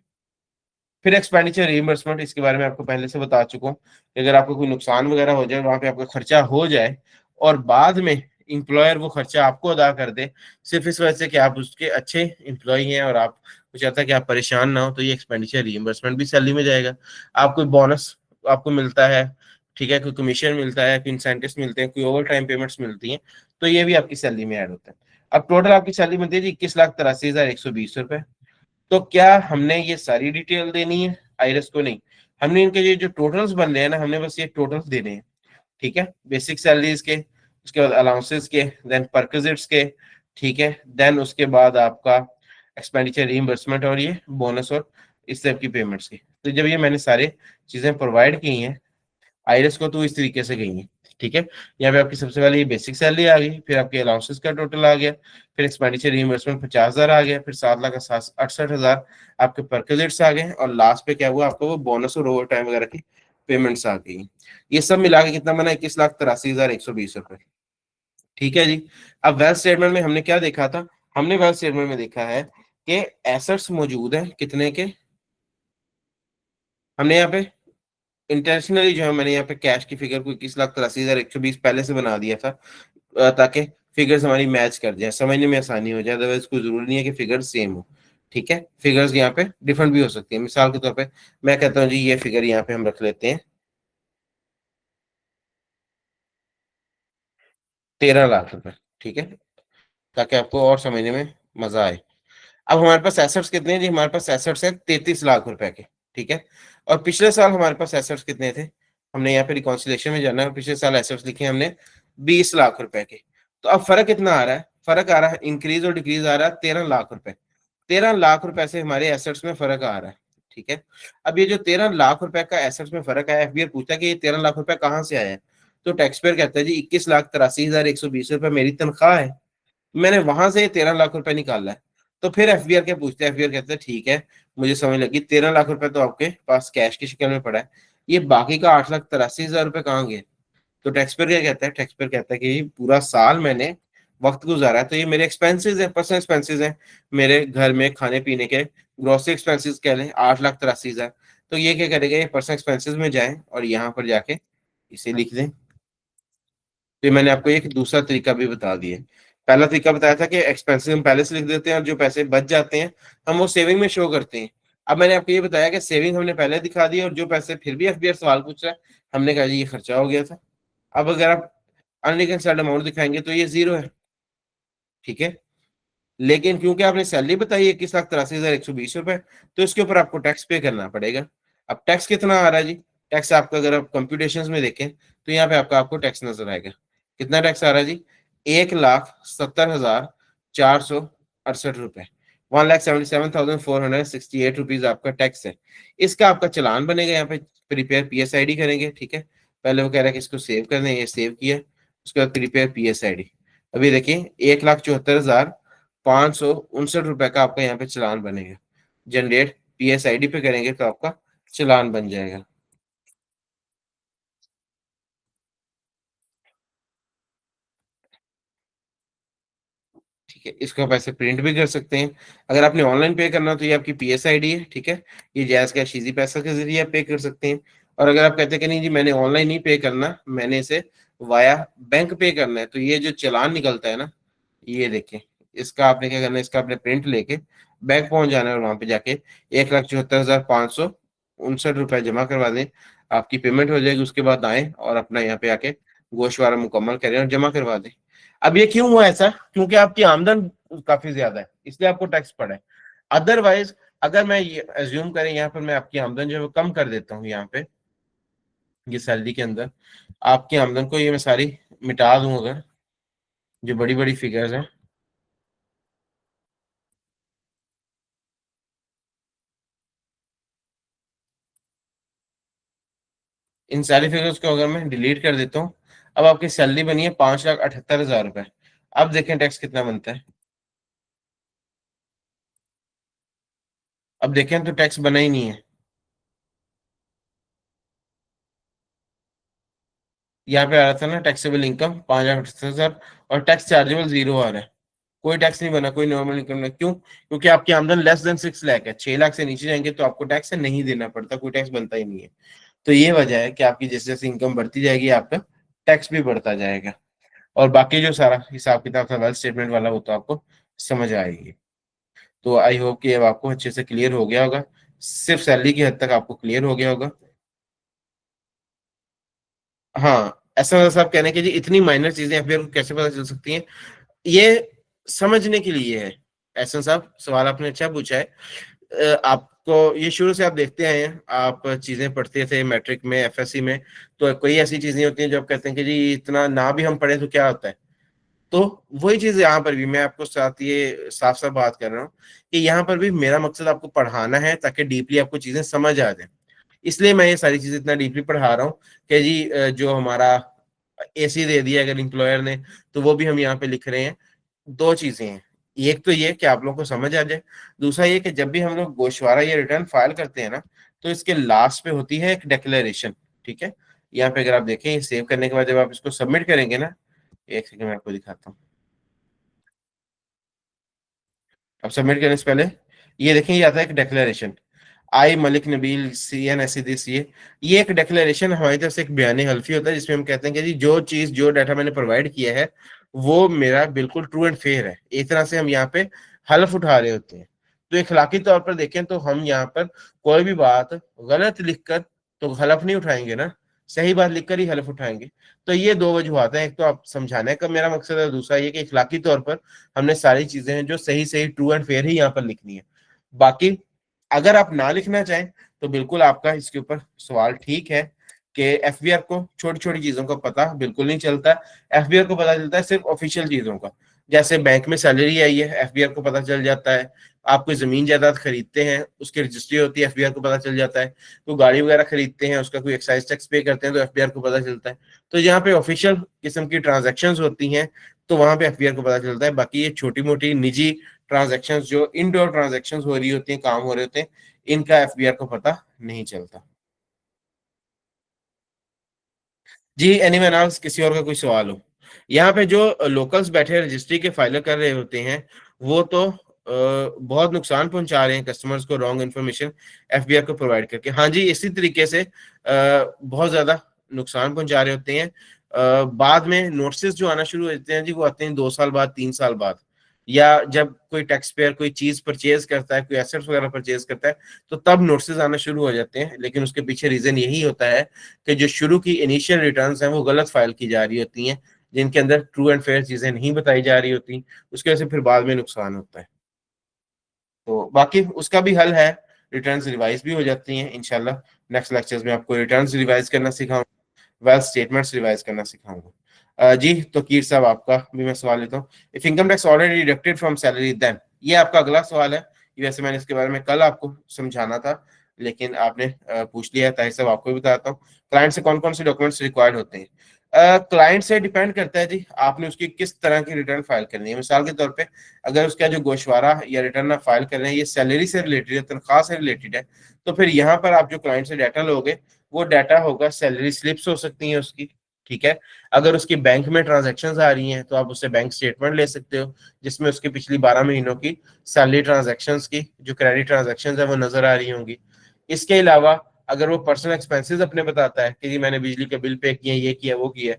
[SPEAKER 1] फिर एक्सपेंडिचर रीइंबर्समेंट, इसके बारे में आपको पहले से बता चुका हूँ कि अगर आपको कोई नुकसान वगैरह हो जाए, वहां पे आपका खर्चा हो जाए और बाद में इंप्लॉयर वो खर्चा आपको अदा कर दे, सिर्फ इस वजह से कि आप उसके अच्छे एम्प्लॉय हैं और आप वो चाहता है कि आप परेशान ना हो, तो ये एक्सपेंडिचर रीइंबर्समेंट भी सैलरी में जाएगा। आप कोई बोनस आपको मिलता है, ठीक है, कोई कमीशन मिलता है, कोई इंसेंटिव्स मिलते हैं, कोई ओवर टाइम पेमेंट्स मिलती हैं, तो ये भी आपकी सैलरी में ऐड होता है। अब टोटल आपकी सैलरी मिलती है जी 21,83,120 रुपए। तो क्या हमने ये सारी डिटेल देनी है आईरस को? नहीं, हमने इनके ये जो टोटल्स बन रहे हैं ना, हमने बस ये टोटल्स देने हैं। ठीक है, बेसिक सैलरीज के, उसके बाद अलाउंसेस के, देन परक्विजिट्स के, ठीक है, देन उसके बाद आपका एक्सपेंडिचर रीइंबर्समेंट और ये बोनस और इस टाइप की पेमेंट्स की। तो जब ये मैंने सारे चीजें प्रोवाइड की हैं आईरस को, तो इस तरीके से गई है। ठीक है, यहाँ पे आपकी सबसे पहले ये बेसिक सैलरी आ गई, फिर आपके अलाउंसेस का टोटल आ गया, फिर एक्सपेंडिचर रीइंबर्समेंट 50,000 आ गया, फिर 7,68,000 आपके परक्विजिट्स आ गए, और लास्ट पे क्या हुआ, आपको वो बोनस और ओवर टाइम वगैरह की पेमेंट्स आ गई। ये सब मिला के कितना बना, 21,83,120 रुपए। ठीक है जी। अब वेल्थ स्टेटमेंट में हमने क्या देखा था, हमने वेल्थ स्टेटमेंट में देखा है कि एसेट्स मौजूद है कितने के, हमने यहाँ पे इंटेंशनली जो है मैंने यहाँ पे कैश की फिगर को 21,83,120 पहले से बना दिया था, ताकि फिगर्स हमारी मैच कर जाए, समझने में आसानी हो जाए, अदरवाइज कोई जरूरी नहीं है कि फिगर सेम हो। ठीक है, फिगर्स यहाँ पे डिफरेंट भी हो सकती है। मिसाल के तौर पे मैं कहता हूँ जी ये फिगर यहाँ पे हम रख लेते हैं 13 लाख रुपए। ठीक है, ताकि आपको और समझने में मजा आए। अब हमारे पास एसेट्स कितने हैं जी, हमारे पास एसेट्स है 33 लाख रुपए के। ठीक है, और पिछले साल हमारे पास एसेट्स कितने थे, हमने यहाँ पे रिकॉन्सिलेशन में जाना है, पिछले साल एसेट्स लिखे हमने 20 लाख रुपए के। तो अब फर्क कितना आ रहा है, फर्क आ रहा है, इंक्रीज और डिक्रीज आ रहा है 13 लाख रुपए। 13 लाख रुपए से हमारे एसेट्स में फर्क आ रहा है। ठीक है, अब ये जो 13 लाख रुपए का एसेट्स में फर्क आया, एफबीआर पूछता है कि ये 13 लाख रुपए कहाँ से आया है, तो टैक्स पेयर कहता है जी 21,83,120 रुपए मेरी तनख्वाह है, मैंने वहां से 13 लाख रुपए निकाला है। तो फिर एफबीआर क्या पूछते हैं, एफबीआर कहते हैं ठीक है, मुझे समझ लगी, 13 लाख रुपए तो आपके पास कैश की शक्ल में पड़ा है, ये बाकी का 8,83,000 रुपए कहाँ गए? तो टैक्स पेयर क्या कहता है, टैक्स पेयर कहता है कि पूरा साल मैंने वक्त गुजारा है, तो ये मेरे एक्सपेंसेस है, पर्सनल एक्सपेंसेस हैं, मेरे घर में खाने पीने के ग्रॉसरी एक्सपेंसेस कह लें 8,83,000। तो ये क्या करेगा, ये पर्सनल एक्सपेंसेस में जाए और यहाँ पर जाके इसे लिख दें। तो मैंने आपको एक दूसरा तरीका भी बता दिया। पहला तरीका बताया था कि एक्सपेंसेस हम पहले से लिख देते हैं और जो पैसे बच जाते हैं हम वो सेविंग में शो करते हैं। अब मैंने आपको ये बताया कि सेविंग हमने पहले दिखा दी और जो पैसे फिर भी एफबीआर सवाल पूछ रहा है, हमने कहा जी ये खर्चा हो गया था। अब अगर आप अनरिकन्सिल्ड अमाउंट दिखाएंगे तो ये जीरो है, ठीक है। लेकिन क्योंकि आपने सैलरी बताई 21,83,120 रुपए, तो इसके ऊपर आपको टैक्स पे करना पड़ेगा। अब टैक्स कितना आ रहा है जी? टैक्स आपका अगर आप कंप्यूटेशंस में देखें तो यहाँ पे आपका आपको टैक्स नजर आएगा। कितना टैक्स आ रहा है जी? 1,70,468 रुपए। 1,77,468 रुपीज आपका टैक्स है। इसका आपका चालान बनेगा, यहाँ पे प्रिपेयर PSID करेंगे, ठीक है। पहले वो कह रहा है कि इसको सेव कर दें, ये सेव किया। उसके बाद प्रिपेयर PSID। अभी देखिए 1,74,559 रुपए का आपका यहाँ पे चालान बनेगा। जनरेट PSID पे करेंगे तो आपका चालान बन जाएगा। ठीक है, इसको आप ऐसे प्रिंट भी कर सकते हैं। अगर आपने ऑनलाइन पे करना हो तो ये आपकी PSID है, ठीक है। ये जैज़ कैश इजी पैसा के जरिए आप पे कर सकते हैं। और अगर आप कहते हैं कि नहीं जी मैंने ऑनलाइन नहीं पे करना, मैंने इसे वाया बैंक पे करना है, तो ये जो चालान निकलता है ना, ये देखें, इसका आपने क्या करना है, इसका आपने प्रिंट लेके बैंक पहुंच जाना है और वहां पे जाके 1,74,559 रुपए जमा करवा दें। आपकी पेमेंट हो जाएगी। उसके बाद आए और अपना यहाँ पे आके गोशवारा मुकम्मल करें और जमा करवा दें। अब ये क्यों हुआ ऐसा? क्योंकि आपकी आमदन काफी ज्यादा है, इसलिए आपको टैक्स पड़ा है। अदरवाइज अगर मैं ये एज्यूम करें, यहाँ पर मैं आपकी आमदन जो है वो कम कर देता हूँ, यहाँ पे ये सैलरी के अंदर आपकी आमदन को ये मैं सारी मिटा दूं, अगर जो बड़ी बड़ी फिगर्स हैं, इन सारी फिगर्स को अगर मैं डिलीट कर देता हूँ, अब आपकी सैलरी बनी है 5,78,000 रुपए। अब देखें टैक्स कितना बनता है। अब देखें तो टैक्स बना ही नहीं है। यहाँ पे आ रहा था ना टैक्सेबल इनकम 5,78,000 और टैक्स चार्जेबल जीरो आ रहा है। कोई टैक्स नहीं बना, कोई नॉर्मल इनकम नहीं। क्यों? क्योंकि आपकी आमदन लेस देन 6 लाख है। 6 लाख से नीचे जाएंगे तो आपको टैक्स नहीं देना पड़ता, कोई टैक्स बनता ही नहीं है। तो ये वजह है कि आपकी जैसे जैसे इनकम बढ़ती जाएगी आपका टैक्स भी बढ़ता जाएगा। और बाकी जो सारा हिसाब किताब था वेल्थ स्टेटमेंट वाला, वो तो आपको समझ आएगी। तो आई होप कि अब आपको अच्छे से क्लियर हो गया होगा। सिर्फ सैलरी की हद तक आपको क्लियर हो गया होगा। हाँ, ऐसा साहब कहने के जी इतनी माइनर चीजें फिर कैसे पता चल सकती हैं, ये समझने के लिए है। एहसन साहब सवाल आपने अच्छा पूछा है। आपको ये शुरू से आप देखते आए हैं, आप चीजें पढ़ते थे मैट्रिक में, FSC में, तो कोई ऐसी चीजें होती हैं जो आप कहते हैं कि जी इतना ना भी हम पढ़े तो क्या होता है। तो वही चीज यहाँ पर भी मैं आपको साथ ये साफ साफ बात कर रहा हूँ कि यहाँ पर भी मेरा मकसद आपको पढ़ाना है ताकि डीपली आपको चीजें समझ आ जाए। इसलिए मैं ये सारी चीजें इतना डीपली पढ़ा रहा हूँ कि जी जो हमारा AC दे दिया अगर एम्प्लॉयर ने, तो वो भी हम यहाँ पे लिख रहे हैं। दो चीजें हैं, एक तो ये कि आप लोगों को समझ आ जाए। दूसरा ये कि जब भी हम लोग गोशवारा या रिटर्न फाइल करते हैं ना, तो इसके लास्ट पे होती है एक डिक्लेरेशन, ठीक है। यहाँ पे अगर आप देखें, सेव करने के बाद जब आप इसको सबमिट करेंगे ना, एक सेकंड मैं आपको दिखाता हूँ। अब सबमिट करने से पहले ये देखें, ये आता है एक declaration, I Malik Nabeel CN this ये एक डिक्लेरेशन हमारी तरफ से एक बयान हल्फी होता है जिसमें हम कहते हैं कि जी जो चीज जो डाटा मैंने प्रोवाइड किया है वो मेरा बिल्कुल ट्रू एंड फेयर है। एक तरह से हम यहाँ पे हल्फ उठा रहे होते हैं। तो इखलाकी तौर पर देखें तो हम यहाँ पर कोई भी बात गलत लिखकर तो हलफ नहीं उठाएंगे ना, सही बात लिखकर ही हलफ उठाएंगे। तो ये दो वजूहत हैं, एक तो आप समझाने का मेरा मकसद है, दूसरा ये कि इखलाकी तौर पर हमने सारी चीजें हैं जो सही सही ट्रू एंड फेयर ही यहाँ पर लिखनी है। बाकी अगर आप ना लिखना चाहें तो बिल्कुल आपका इसके ऊपर सवाल ठीक है कि FBR को छोटी छोटी चीजों का पता बिल्कुल नहीं चलता। FBR को पता चलता है सिर्फ ऑफिशियल चीजों का। जैसे बैंक में सैलरी आई है, FBR को पता चल जाता है। आप कोई जमीन जायदाद खरीदते हैं, उसकी रजिस्ट्री होती है, FBR को पता चल जाता है। तो गाड़ी वगैरह खरीदते हैं, उसका कोई एक्साइज टैक्स पे करते हैं तो FBR को पता चलता है। तो जहाँ पे ऑफिशियल किस्म की ट्रांजेक्शन होती हैं तो वहां पे FBR को पता चलता है। बाकी ये छोटी मोटी निजी ट्रांजेक्शन जो इनडोर ट्रांजेक्शन हो रही होती हैं, काम हो रहे होते हैं, इनका FBR को पता नहीं चलता। जी एनीवन एल्स, किसी और का कोई सवाल हो? यहाँ पे जो लोकल्स बैठे रजिस्ट्री के फाइल कर रहे होते हैं वो तो बहुत नुकसान पहुंचा रहे हैं कस्टमर्स को रॉन्ग इन्फॉर्मेशन एफबीआर को प्रोवाइड करके। हाँ जी, इसी तरीके से बहुत ज्यादा नुकसान पहुंचा रहे होते हैं। बाद में नोटिस जो आना शुरू होते हैं जी, वो आते हैं 2 साल बाद, 3 साल बाद, या जब कोई टैक्स पेयर कोई चीज परचेज करता है, कोई एसेट्स वगैरह परचेज करता है, तो तब नोटिस आना शुरू हो जाते हैं। लेकिन उसके पीछे रीजन यही होता है कि जो शुरू की इनिशियल रिटर्न्स हैं वो गलत फाइल की जा रही होती हैं, जिनके अंदर ट्रू एंड फेयर चीजें नहीं बताई जा रही होती। उसकी वजह से फिर बाद में नुकसान होता है। तो बाकी उसका भी हल है, रिटर्न्स रिवाइज भी हो जाती हैं इंशाल्लाह। नेक्स्ट लेक्चर्स में आपको रिटर्न्स रिवाइज करना सिखाऊंगा, वेल्थ स्टेटमेंट्स रिवाइज करना सिखाऊंगा। जी तो कीर साहब, आपका भी मैं सवाल लेता हूँ। If income tax already deducted from salary then, ये आपका अगला सवाल है। ये वैसे मैंने इसके बारे में कल आपको समझाना था, लेकिन आपने पूछ लिया है, ताकि साहब आपको भी बताता हूँ। क्लाइंट से कौन कौन से डॉक्यूमेंट्स रिक्वायर्ड होते हैं? क्लाइंट से डिपेंड करता है जी, आपने उसकी किस तरह की रिटर्न फाइल करनी है। मिसाल के तौर पे, अगर उसका जो गोशवारा या रिटर्न आप फाइल कर रहे हैं ये सैलरी से रिलेटेड है, तनख्वाह से रिलेटेड है, तो फिर यहाँ पर आप जो क्लाइंट से डाटा लोगे, वो डाटा होगा सैलरी स्लिप्स हो सकती हैं उसकी, ठीक है। अगर उसकी बैंक में ट्रांजैक्शंस आ रही हैं तो आप उससे बैंक स्टेटमेंट ले सकते हो, जिसमें उसकी पिछली 12 महीनों की सैलरी ट्रांजैक्शंस की जो क्रेडिट ट्रांजैक्शंस है वो नजर आ रही होंगी। इसके अलावा अगर वो पर्सनल एक्सपेंसेस अपने बताता है कि जी मैंने बिजली के बिल पे किए, ये किया, वो किया,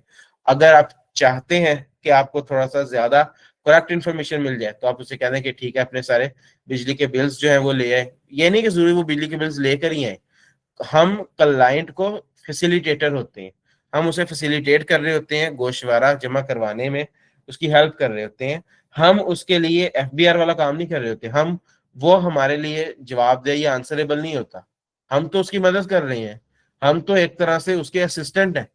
[SPEAKER 1] अगर आप चाहते हैं कि आपको थोड़ा सा ज्यादा करेक्ट इन्फॉर्मेशन मिल जाए, तो आप उसे कहते हैं कि ठीक है, अपने सारे बिजली के बिल्स जो है वो ले आए। ये नहीं कि जरूरी वो बिजली के बिल्स लेकर ही आए, हम क्लाइंट को फैसिलिटेटर होते हैं, हम उसे फैसिलिटेट कर रहे होते हैं गोशवारा जमा करवाने में, उसकी हेल्प कर रहे होते हैं। हम उसके लिए एफबीआर वाला काम नहीं कर रहे होते, हम वो हमारे लिए जवाबदेह या आंसरेबल नहीं होता, हम तो उसकी मदद कर रहे हैं, हम तो एक तरह से उसके असिस्टेंट हैं।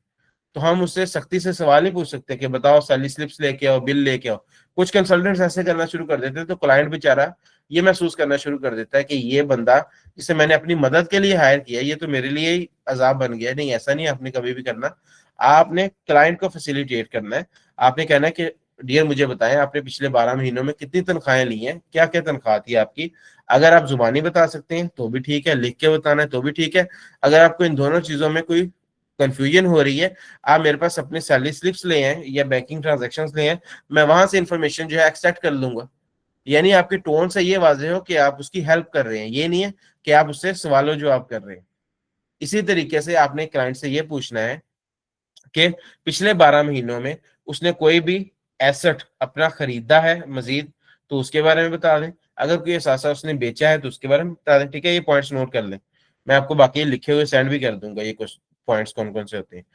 [SPEAKER 1] तो हम उससे सख्ती से सवाल नहीं पूछ सकते कि बताओ सैलरी स्लिप्स लेके आओ, बिल लेके आओ। कुछ कंसल्टेंट्स ऐसे करना शुरू कर देते हैं, तो क्लाइंट बेचारा ये महसूस करना शुरू कर देता है कि ये बंदा जिसे मैंने अपनी मदद के लिए हायर किया, ये तो मेरे लिए ही अजाब बन गया। नहीं, ऐसा नहीं आपने कभी भी करना। आपने क्लाइंट को फैसिलिटेट करना है। आपने कहना है कि डियर मुझे बताएं, आपने पिछले 12 महीनों में कितनी तनख्वाहें ली हैं, क्या क्या तनख्वाह थी आपकी। अगर आप जुबानी बता सकते हैं तो भी ठीक है, लिख के बताना है तो भी ठीक है। अगर आपको इन दोनों चीजों में कोई कंफ्यूजन हो रही है, आप मेरे पास अपने सैलरी स्लिप्स ले आए या बैंकिंग ट्रांजेक्शन्स ले आए, मैं वहां से इंफॉर्मेशन जो है एक्सट्रैक्ट कर लूंगा। यानी आपके टोन से ये वाजे हो कि आप उसकी हेल्प कर रहे हैं, ये नहीं है कि आप उससे सवालों जवाब कर रहे हैं। इसी तरीके से आपने क्लाइंट से ये पूछना है कि पिछले 12 महीनों में उसने कोई भी एसेट अपना खरीदा है मजीद, तो उसके बारे में बता दें। अगर कोई ऐसा उसने बेचा है तो उसके बारे में बता दें। ठीक है, ये पॉइंट्स नोट कर लें, मैं आपको बाकी लिखे हुए सेंड भी कर दूंगा, ये कुछ पॉइंट्स कौन कौन से होते हैं।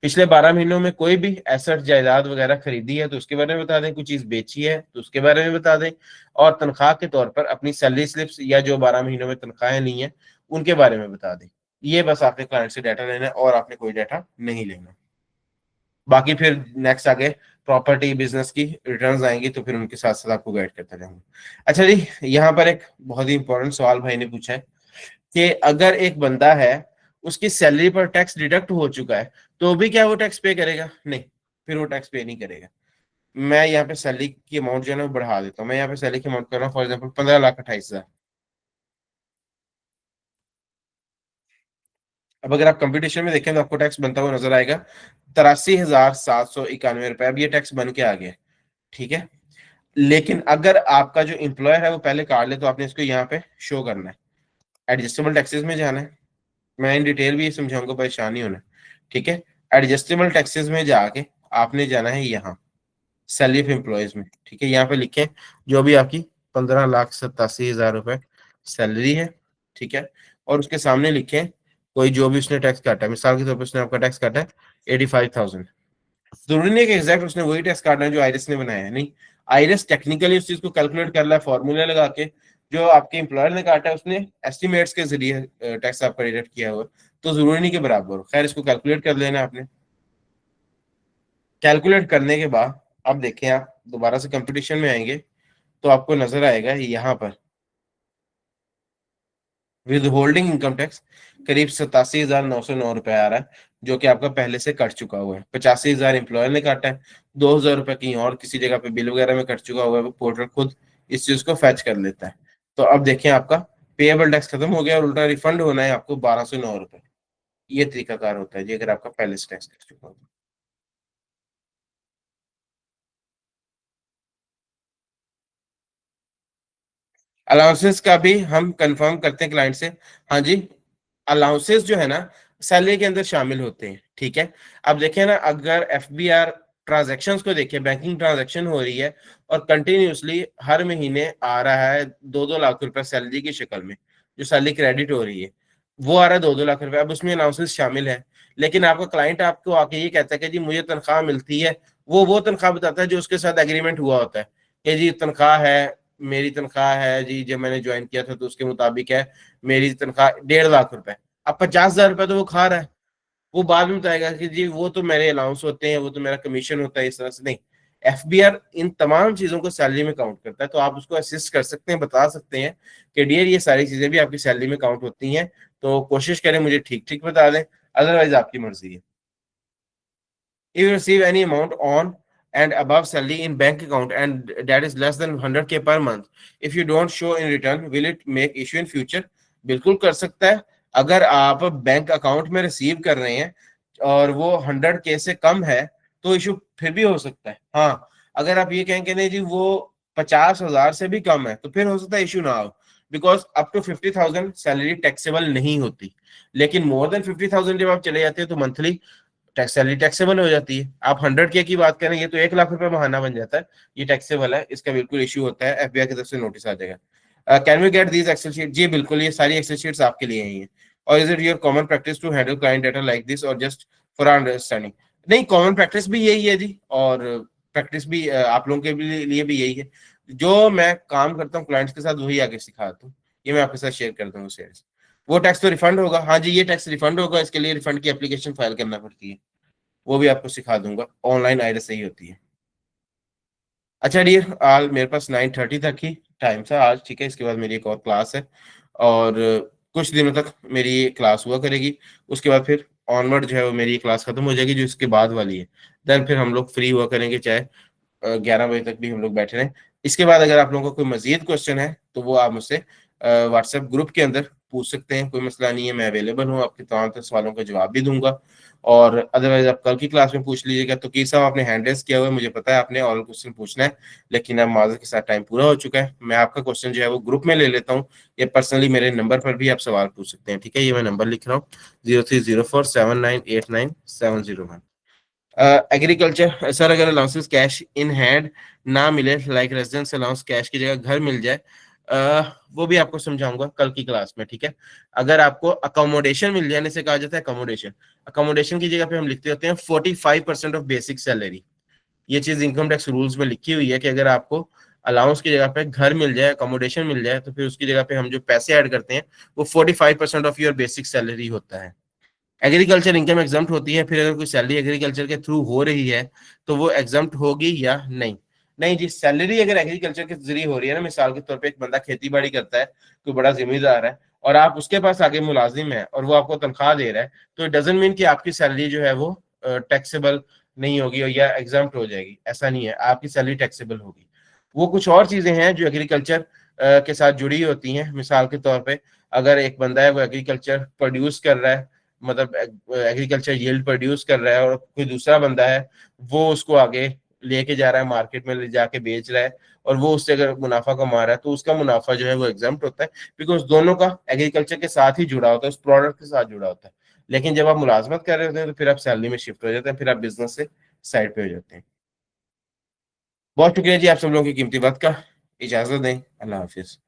[SPEAKER 1] पिछले 12 महीनों में कोई भी एसेट जायदाद वगैरह खरीदी है तो उसके बारे में बता दें। कोई चीज बेची है तो उसके बारे में बता दें। और तनख्वाह के तौर पर अपनी सैलरी स्लिप्स या जो 12 महीनों में तनख्वाहें ली हैं उनके बारे में बता दें। ये बस आपने क्लाइंट से डाटा लेना है और आपने कोई डाटा नहीं लेना। बाकी फिर नेक्स्ट आगे प्रॉपर्टी बिजनेस की रिटर्न्स आएंगी, तो फिर उनके साथ साथ आपको गाइड करता रहूंगा। अच्छा जी, यहाँ पर एक बहुत ही इंपॉर्टेंट सवाल भाई ने पूछा है कि अगर एक बंदा है, उसकी सैलरी पर टैक्स डिडक्ट हो चुका है, तो भी क्या वो टैक्स पे करेगा? नहीं, फिर वो टैक्स पे नहीं करेगा। मैं यहाँ पे सैलरी की अमाउंट जो है ना वो बढ़ा देता हूँ। मैं यहाँ पे सैलरी की अमाउंट कर रहा हूँ फॉर एग्जाम्पल 15,28,000। अब अगर आप कंपटीशन में देखें तो आपको टैक्स बनता हुआ नजर आएगा 83,791 रुपए। अब ये टैक्स बन के आ गया, ठीक है। लेकिन अगर आपका जो एम्प्लॉयर है वो पहले काट ले, तो आपने इसको यहाँ पे शो करना है, एडजस्टेबल टैक्सेस में जाना है। मैं इन डिटेल भी समझाऊंगा, परेशानी होना, ठीक है। एडजस्टेबल टैक्सेस में जाके आपने जाना है यहाँ सैलरी ऑफ एम्प्लॉयज में, ठीक है। यहाँ पे लिखें जो भी आपकी 15,87,000 रुपए सैलरी है, ठीक है। और उसके सामने लिखें कोई जो भी उसने टैक्स काटा है। मिसाल के तौर पर उसने आपका टैक्स काटा है 85,000। जरूरी नहीं है कि एग्जैक्ट उसने वही टैक्स काटना है जो आईरिस ने बनाया है, नहीं। आईरिस टेक्निकली उस चीज को कैलकुलेट कर रहा है फॉर्मूला लगा के। जो आपके एम्प्लॉयर ने काटा है उसने एस्टिमेट्स के जरिए टैक्स आपका डिडक्ट किया हुआ है, तो जरूरी नहीं कि बराबर हो। खैर, इसको कैलकुलेट कर लेना आपने। कैलकुलेट करने के बाद अब देखें, आप दोबारा से कंपटीशन में आएंगे तो आपको नजर आएगा यहाँ पर विद होल्डिंग इनकम टैक्स करीब 87,909 रुपए आ रहा है, जो कि आपका पहले से कट चुका हुआ है। 85,000 एम्प्लॉयर ने काटा है, 2,000 रुपए कहीं और किसी जगह पे बिल वगैरह में कट चुका हुआ है। वो पोर्टल खुद इस चीज को फैच कर लेता है। तो अब देखें, आपका पेएबल टैक्स खत्म हो गया और उल्टा रिफंड होना है आपको 1,209 रुपए। ये तरीकाकार होता है जी, अगर आपका पहले से टैक्स कट चुका हो। अलाउंसेस का भी हम कंफर्म करते हैं क्लाइंट से। हाँ जी, अलाउंसेस जो है ना सैलरी के अंदर शामिल होते हैं, ठीक है। अब देखें ना, अगर एफबीआर ट्रांजैक्शंस को देखें, बैंकिंग ट्रांजैक्शन हो रही है और कंटिन्यूअसली हर महीने आ रहा है 2-2 लाख रुपए सैलरी की शक्ल में, जो सैलरी क्रेडिट हो रही है वो आ रहा है 2-2 लाख रुपए, अब उसमें अलाउंसेस शामिल है। लेकिन आपका क्लाइंट आपको आके ये कहता है कि जी मुझे तनख्वाह मिलती है, वो तनख्वाह बताता है जो उसके साथ एग्रीमेंट हुआ होता है कि जी तनख्वाह है, मेरी तनख्वाह है जी, जब मैंने ज्वाइन किया था तो उसके मुताबिक है, मेरी तनख्वाह 1.5 लाख रुपए। अब 50,000 रुपए तो वो खा रहा है, वो बाद में बताएगा कि जी वो तो मेरे अलाउंस होते हैं, वो तो मेरा कमीशन होता है, इस तरह से नहीं। एफबीआर इन तमाम चीजों को सैलरी में काउंट करता है, तो आप उसको असिस्ट कर सकते हैं, बता सकते हैं कि डियर ये सारी चीजें भी आपकी सैलरी में काउंट होती हैं, तो कोशिश करें मुझे ठीक ठीक बता दें, अदरवाइज आपकी मर्जी है। If you receive any amount on and above salary in bank account and that is less than 100K per month, if you don't show in return, will it make issue in future? बिल्कुल कर सकता है। अगर आप bank account में receive कर रहे हैं और वो 100K से कम है तो इशू फिर भी हो सकता है। हाँ, अगर आप ये कहें कि नहीं जी वो 50,000 से भी कम है तो फिर हो सकता है इशू ना हो, because up to 50,000 salary taxable नहीं होती। लेकिन मोर देन 50,000 जब आप चले जाते हैं तो मंथली टैक्स सैलरी टैक्सेबल हो जाती है। आप 100K की बात करें, ये तो 1 लाख रुपए बहाना बन जाता है, ये टैक्सेबल है, इसका बिल्कुल इश्यू होता है, एफबीआई की तरफ से नोटिस आ जाएगा। Can we get these excel sheet? जी बिल्कुल, ये सारी एक्सेल शीट्स आपके लिए ही हैं। और is it your common practice to handle client data like this और जस्ट फॉर अंडरस्टैंडिंग? नहीं, कॉमन प्रैक्टिस भी यही है जी, और प्रैक्टिस भी आप लोगों के लिए भी यही है। जो मैं काम करता हूँ क्लाइंट्स के साथ वही आगे सिखाता हूँ, ये मैं आपके साथ शेयर करता हूँ शेयर। वो टैक्स तो रिफंड होगा, हाँ जी ये टैक्स रिफंड होगा, इसके लिए रिफंड की एप्लीकेशन फाइल करना पड़ती है, वो भी आपको सिखा दूंगा, ऑनलाइन आइडिया सही होती है। अच्छा डियर, आज मेरे पास 9:30 तक ही टाइम था आज, ठीक है, इसके बाद मेरी एक और क्लास है और कुछ दिनों तक मेरी ये क्लास हुआ करेगी, उसके बाद फिर ऑनवर्ड जो है वो मेरी क्लास खत्म हो जाएगी जो इसके बाद वाली है। देन फिर हम लोग फ्री हुआ करेंगे, चाहे 11 बजे तक भी हम लोग बैठे रहें। इसके बाद अगर आप लोगों को कोई मजीद क्वेश्चन है तो वो आप मुझसे व्हाट्सएप ग्रुप के अंदर पूछ सकते हैं, कोई मसला नहीं है, मैं अवेलेबल हूँ, आपके तमाम तरह सवालों का जवाब भी दूंगा। और अदरवाइज आप कल की क्लास में पूछ लीजिएगा। तो की साहब आपने हैंड रेस किया हुआ है, मुझे पता है आपने और क्वेश्चन पूछना है, लेकिन अब माजर के साथ टाइम पूरा हो चुका है, मैं आपका क्वेश्चन जो है वो ग्रुप में ले लेता हूँ, या पर्सनली मेरे नंबर पर भी आप सवाल पूछ सकते हैं, ठीक है, ये मैं नंबर लिख रहा हूँ 0304798970। एग्रीकल्चर सर, अगर अलाउंसेस कैश इन हैंड ना मिले, लाइक रेजिडेंस अलाउंस कैश की जगह घर मिल जाए, वो भी आपको समझाऊंगा कल की क्लास में, ठीक है। अगर आपको अकोमोडेशन मिल जाने से कहा जाता है अकोमोडेशन, अकोमोडेशन की जगह पे हम लिखते होते हैं 45% ऑफ बेसिक सैलरी। ये चीज इनकम टैक्स रूल्स में लिखी हुई है कि अगर आपको अलाउंस की जगह पे घर मिल जाए, अकोमोडेशन मिल जाए, तो फिर उसकी जगह पे हम जो पैसे ऐड करते हैं वो 45% ऑफ योर बेसिक सैलरी होता है। एग्रीकल्चर इनकम एग्जम्प्ट होती है, फिर अगर कोई सैलरी एग्रीकल्चर के थ्रू हो रही है तो वो एग्जम्प्ट होगी या नहीं? नहीं जी, सैलरी अगर एग्रीकल्चर के जरिए हो रही है ना, मिसाल के तौर पे एक बंदा खेती बाड़ी करता है, कोई बड़ा जिम्मेदार है और आप उसके पास आगे मुलाजिम है और वो आपको तनख्वाह दे रहा है, तो इट डजंट मीन कि आपकी सैलरी जो है वो टैक्सेबल नहीं होगी और या एग्जम्प्ट हो जाएगी, ऐसा नहीं है, आपकी सैलरी टैक्सेबल होगी। वो कुछ और चीजें हैं जो एग्रीकल्चर के साथ जुड़ी होती हैं। मिसाल के तौर पे अगर एक बंदा है वो एग्रीकल्चर प्रोड्यूस कर रहा है, मतलब एग्रीकल्चर यील्ड प्रोड्यूस कर रहा है, और कोई दूसरा बंदा है वो उसको आगे लेके जा रहा है, मार्केट में ले जाके बेच रहा है, और वो उससे अगर मुनाफा कमा रहा है तो उसका मुनाफा जो है वो एग्जाम्प्ट होता है, बिकॉज दोनों का एग्रीकल्चर के साथ ही जुड़ा होता है, उस प्रोडक्ट के साथ जुड़ा होता है। लेकिन जब आप मुलाजमत कर रहे होते हैं तो फिर आप सैलरी में शिफ्ट हो जाते हैं, फिर आप बिजनेस से साइड पे हो जाते हैं। बहुत शुक्रिया जी आप सब लोगों की कीमती वक्त का, इजाजत दें, अल्लाह हाफिज।